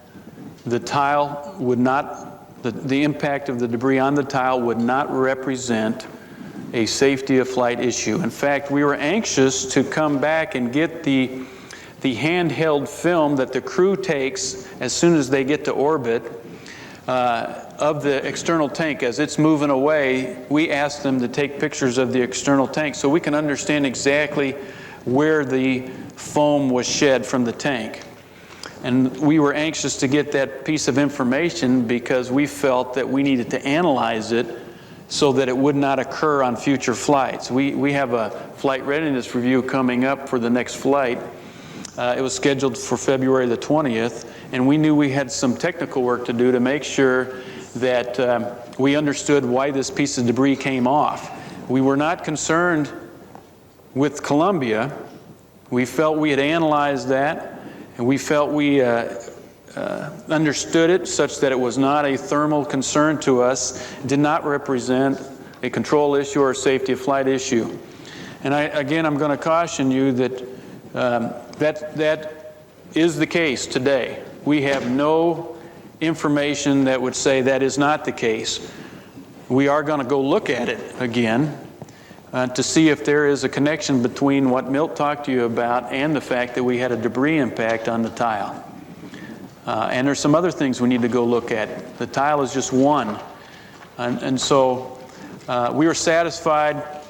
the tile would not, the impact of the debris on the tile would not represent a safety of flight issue. In fact, we were anxious to come back and get the handheld film that the crew takes as soon as they get to orbit of the external tank. As it's moving away, we asked them to take pictures of the external tank so we can understand exactly where the foam was shed from the tank. And we were anxious to get that piece of information because we felt that we needed to analyze it so that it would not occur on future flights. We have a flight readiness review coming up for the next flight. It was scheduled for February the 20th, and we knew we had some technical work to do to make sure that we understood why this piece of debris came off. We were not concerned with Columbia. We felt we had analyzed that, and we felt we understood it such that it was not a thermal concern to us, did not represent a control issue or a safety of flight issue. And I'm going to caution you that that is the case today. We have no information that would say that is not the case. We are going to go look at it again to see if there is a connection between what Milt talked to you about and the fact that we had a debris impact on the tile. And there's some other things we need to go look at. The tile is just one. And so we were satisfied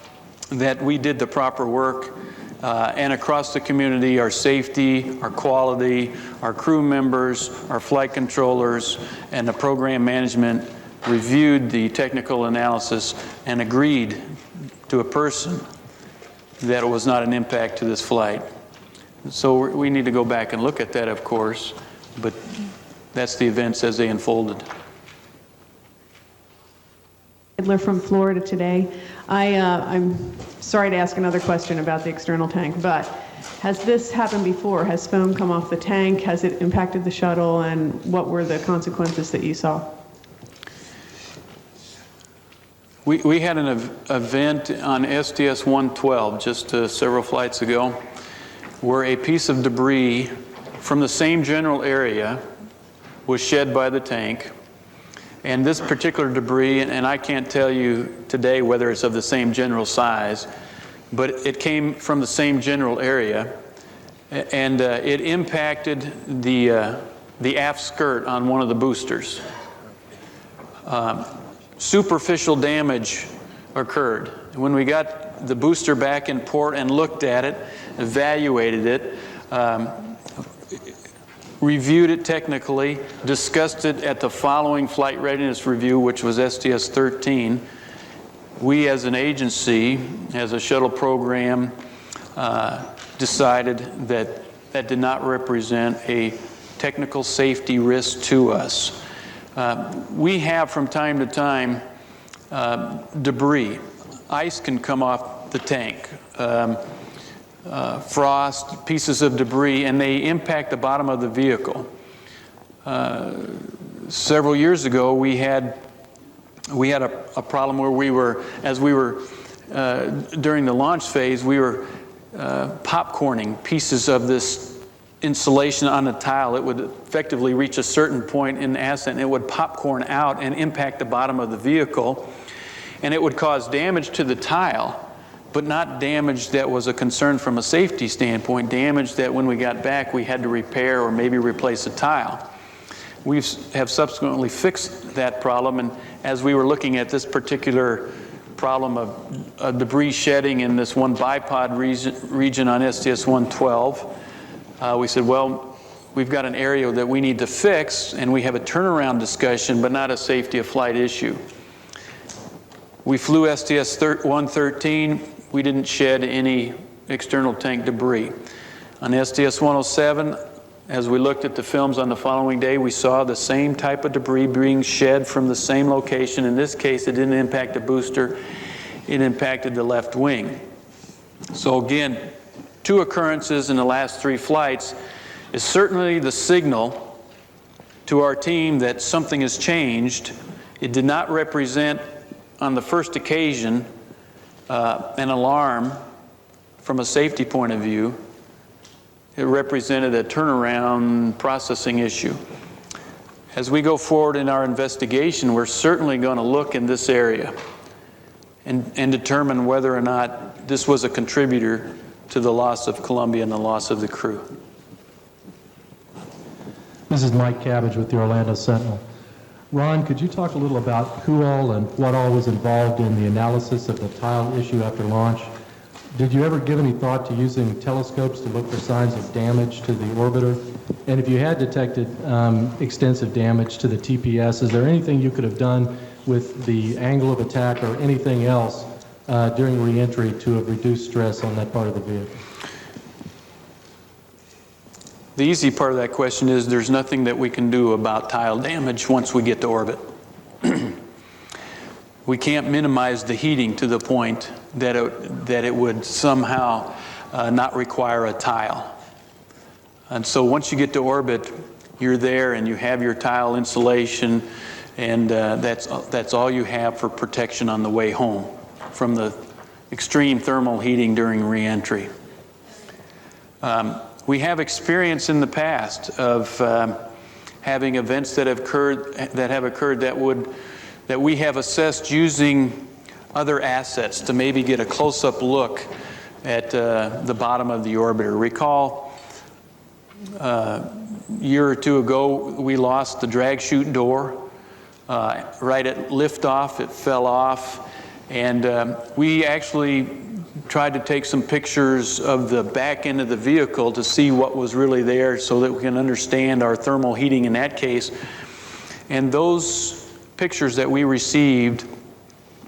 that we did the proper work. And across the community, our safety, our quality, our crew members, our flight controllers, and the program management reviewed the technical analysis and agreed to a person that it was not an impact to this flight. So we need to go back and look at that, of course, but that's the events as they unfolded. Adler from Florida today. I'm sorry to ask another question about the external tank, but Has this happened before? Has foam come off the tank? Has it impacted the shuttle? And what were the consequences that you saw? We had an event on STS-112 just several flights ago where a piece of debris from the same general area was shed by the tank. And this particular debris, and I can't tell you today whether it's of the same general size, but it came from the same general area, and it impacted the aft skirt on one of the boosters. Superficial damage occurred. When we got the booster back in port and looked at it, evaluated it, reviewed it technically, discussed it at the following flight readiness review, which was STS-13, we as an agency, as a shuttle program, decided that that did not represent a technical safety risk to us. We have from time to time debris. Ice can come off the tank, frost, pieces of debris, and they impact the bottom of the vehicle. Several years ago, we had a problem where during the launch phase, we were popcorning pieces of this insulation on the tile. It would effectively reach a certain point in the ascent, and it would popcorn out and impact the bottom of the vehicle, and it would cause damage to the tile, but not damage that was a concern from a safety standpoint, damage that when we got back we had to repair or maybe replace a tile. We have subsequently fixed that problem, and as we were looking at this particular problem of debris shedding in this one bipod region on STS-112, we said, well, we've got an area that we need to fix, and we have a turnaround discussion, but not a safety of flight issue. We flew STS-113. We didn't shed any external tank debris. On STS-107, as we looked at the films on the following day, we saw the same type of debris being shed from the same location. In this case, it didn't impact the booster. It impacted the left wing. So again, 2 occurrences in the last 3 flights is certainly the signal to our team that something has changed. It did not represent, on the first occasion, an alarm from a safety point of view. It represented a turnaround processing issue. As we go forward in our investigation, we're certainly going to look in this area and determine whether or not this was a contributor to the loss of Columbia and the loss of the crew. This is Mike Cabbage with the Orlando Sentinel. Ron, could you talk a little about who all and what all was involved in the analysis of the tile issue after launch? Did you ever give any thought to using telescopes to look for signs of damage to the orbiter? And if you had detected extensive damage to the TPS, is there anything you could have done with the angle of attack or anything else during re-entry to have reduced stress on that part of the vehicle? The easy part of that question is there's nothing that we can do about tile damage once we get to orbit. We can't minimize the heating to the point that it would somehow not require a tile. And so once you get to orbit, you're there and you have your tile insulation, and that's all you have for protection on the way home from the extreme thermal heating during re-entry. We have experience in the past of having events that have occurred that we have assessed using other assets to maybe get a close-up look at the bottom of the orbiter. Recall a year or 2 ago, we lost the drag chute door. Right at liftoff, it fell off, and we actually tried to take some pictures of the back end of the vehicle to see what was really there so that we can understand our thermal heating in that case. And those pictures that we received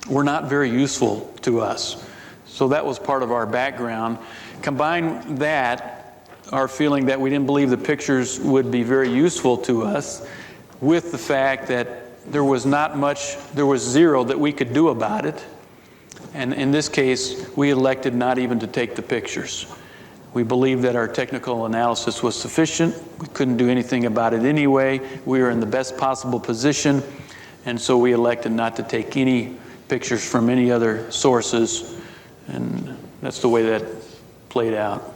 were not very useful to us. So that was part of our background. Combine that, our feeling that we didn't believe the pictures would be very useful to us, with the fact that there was zero that we could do about it. And in this case, we elected not even to take the pictures. We believe that our technical analysis was sufficient. We couldn't do anything about it anyway. We were in the best possible position, and so we elected not to take any pictures from any other sources, and that's the way that played out.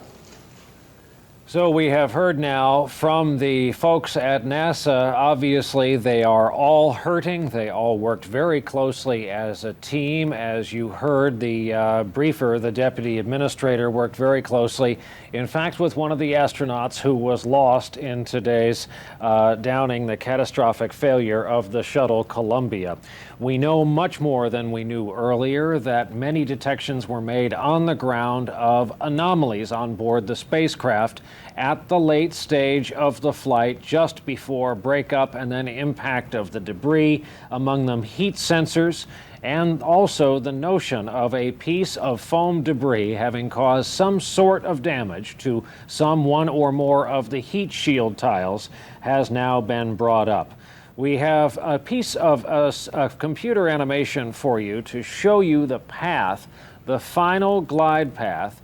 So we have heard now from the folks at NASA. Obviously, they are all hurting. They all worked very closely as a team. As you heard, the briefer, the deputy administrator, worked very closely, in fact, with one of the astronauts who was lost in today's downing, the catastrophic failure of the shuttle Columbia. We know much more than we knew earlier, that many detections were made on the ground of anomalies on board the spacecraft at the late stage of the flight, just before breakup and then impact of the debris, among them heat sensors, and also the notion of a piece of foam debris having caused some sort of damage to one or more of the heat shield tiles has now been brought up. We have a piece of a computer animation for you to show you the path, the final glide path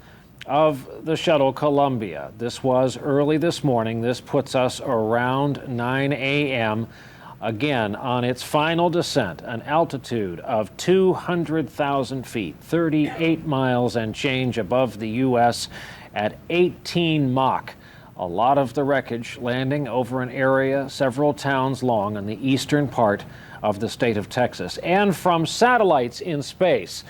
of the shuttle Columbia. This was early this morning. This puts us around 9 a.m. Again, on its final descent, an altitude of 200,000 feet, 38 miles and change above the U.S. at 18 Mach. A lot of the wreckage landing over an area several towns long in the eastern part of the state of Texas. And from satellites in space,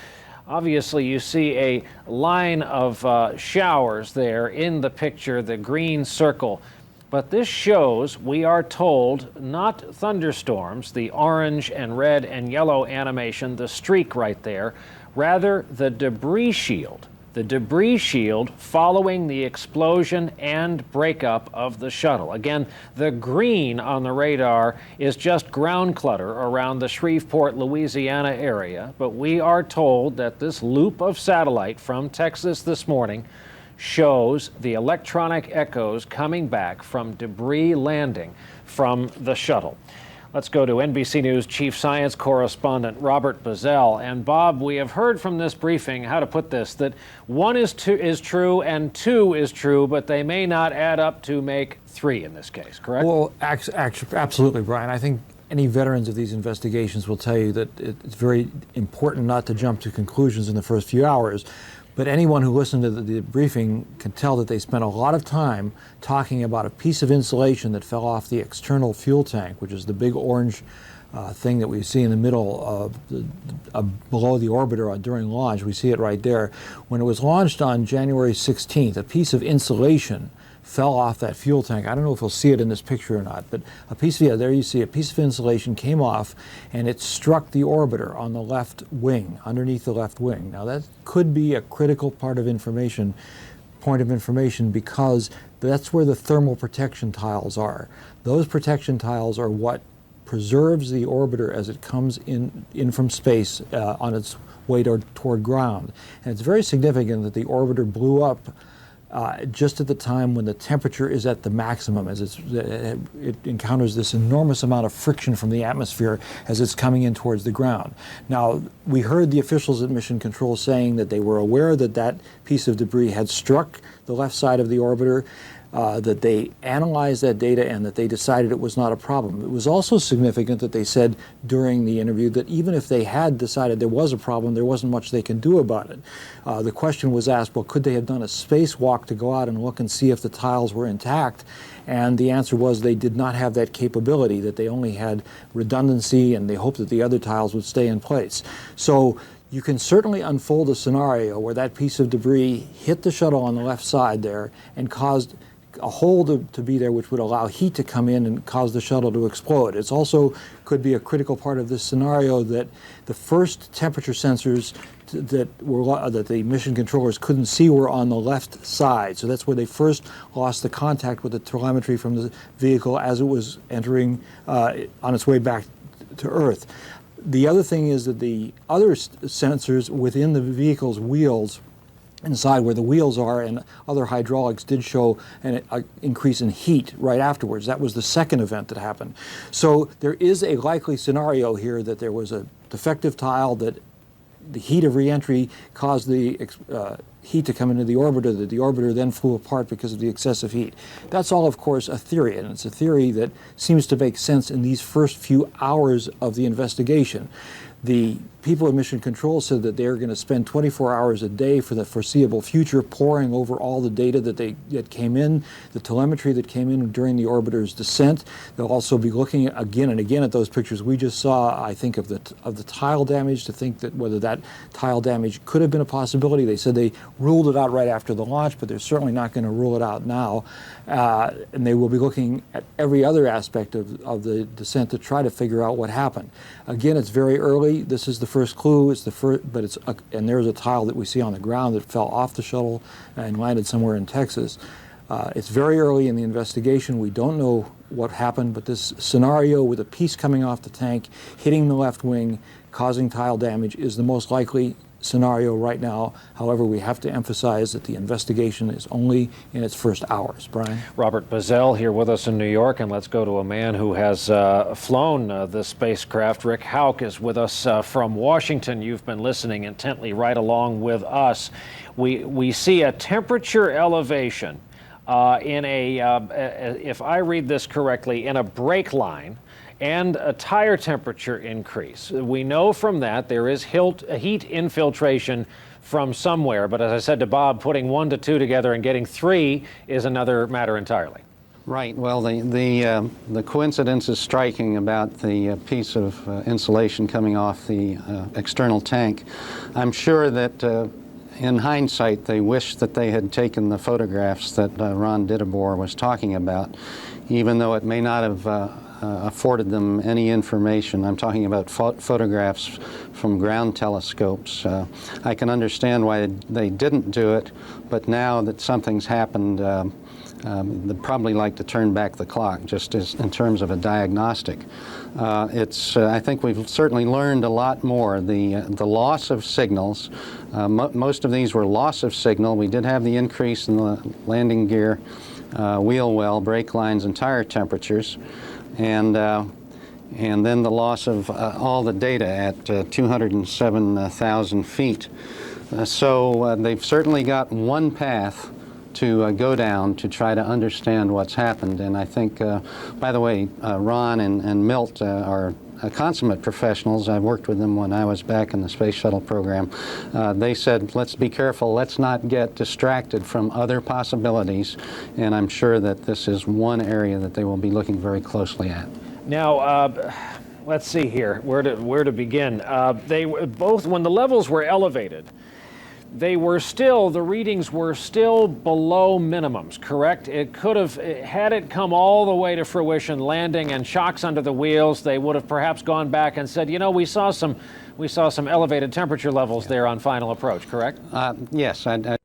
obviously you see a line of showers there in the picture, the green circle. But this shows, we are told, not thunderstorms, the orange and red and yellow animation, the streak right there, rather the debris shield. The debris shield following the explosion and breakup of the shuttle. Again, the green on the radar is just ground clutter around the Shreveport, Louisiana area, but we are told that this loop of satellite from Texas this morning shows the electronic echoes coming back from debris landing from the shuttle. Let's go to NBC News Chief Science Correspondent Robert Bazell. And Bob, we have heard from this briefing, how to put this, that 1 is true and 2 is true, but they may not add up to make 3 in this case, correct? Well, absolutely, Brian. I think any veterans of these investigations will tell you that it's very important not to jump to conclusions in the first few hours. But anyone who listened to the briefing can tell that they spent a lot of time talking about a piece of insulation that fell off the external fuel tank, which is the big orange thing that we see in the middle of below the orbiter during launch. We see it right there. When it was launched on January 16th, a piece of insulation fell off that fuel tank. I don't know if you'll see it in this picture or not, but a piece of, yeah, there you see a piece of insulation came off and it struck the orbiter on the left wing, underneath the left wing. Now that could be a critical point of information because that's where the thermal protection tiles are. Those protection tiles are what preserves the orbiter as it comes in from space on its way toward ground. And it's very significant that the orbiter blew up just at the time when the temperature is at the maximum, as it encounters this enormous amount of friction from the atmosphere as it's coming in towards the ground. Now, we heard the officials at Mission Control saying that they were aware that that piece of debris had struck the left side of the orbiter, that they analyzed that data and that they decided it was not a problem. It was also significant that they said during the interview that even if they had decided there was a problem, there wasn't much they can do about it. The question was asked, well, could they have done a spacewalk to go out and look and see if the tiles were intact? And the answer was they did not have that capability, that they only had redundancy and they hoped that the other tiles would stay in place. So you can certainly unfold a scenario where that piece of debris hit the shuttle on the left side there and caused a hole to be there which would allow heat to come in and cause the shuttle to explode. It's also could be a critical part of this scenario that the first temperature sensors that the mission controllers couldn't see were on the left side. So that's where they first lost the contact with the telemetry from the vehicle as it was entering on its way back to Earth. The other thing is that the other sensors within the vehicle's wheels inside where the wheels are and other hydraulics did show an increase in heat right afterwards. That was the second event that happened. So there is a likely scenario here that there was a defective tile, that the heat of reentry caused the heat to come into the orbiter, that the orbiter then flew apart because of the excessive heat. That's all, of course, a theory, and it's a theory that seems to make sense in these first few hours of the investigation. The people at Mission Control said that they're going to spend 24 hours a day for the foreseeable future poring over all the data that came in, the telemetry that came in during the orbiter's descent. They'll also be looking again and again at those pictures we just saw, I think, of the tile damage, to think that whether that tile damage could have been a possibility. They said they ruled it out right after the launch, but they're certainly not going to rule it out now. And they will be looking at every other aspect of the descent to try to figure out what happened. Again, it's very early. This is the first clue. It's the first, but and there's a tile that we see on the ground that fell off the shuttle and landed somewhere in Texas. It's very early in the investigation. We don't know what happened, but this scenario with a piece coming off the tank, hitting the left wing, causing tile damage is the most likely scenario right now. However, we have to emphasize that the investigation is only in its first hours. Brian? Robert Bazell here with us in New York, and let's go to a man who has flown the spacecraft. Rick Hauk is with us from Washington. You've been listening intently right along with us. We see a temperature elevation in if I read this correctly, in a brake line, and a tire temperature increase. We know from that there is heat infiltration from somewhere, but as I said to Bob, putting 1 to 2 together and getting 3 is another matter entirely. Right. Well, the coincidence is striking about the piece of insulation coming off the external tank. I'm sure that in hindsight, they wish that they had taken the photographs that Ron Dittebor was talking about, even though it may not have afforded them any information. I'm talking about photographs from ground telescopes. I can understand why they didn't do it, but now that something's happened, they'd probably like to turn back the clock, just as in terms of a diagnostic. I think we've certainly learned a lot more. The loss of signals, most of these were loss of signal. We did have the increase in the landing gear, wheel well, brake lines, and tire temperatures. And then the loss of all the data at 207,000 feet. So they've certainly got one path to go down to try to understand what's happened. And I think, by the way, Ron and Milt are consummate professionals. I worked with them when I was back in the Space Shuttle program. They said, let's be careful, let's not get distracted from other possibilities, and I'm sure that this is one area that they will be looking very closely at. Now, let's see here, where to begin. They both, when the levels were elevated, the readings were still below minimums, correct? It could have, had it come all the way to fruition, landing and shocks under the wheels, they would have perhaps gone back and said, you know, we saw some elevated temperature levels there on final approach, correct? Yes,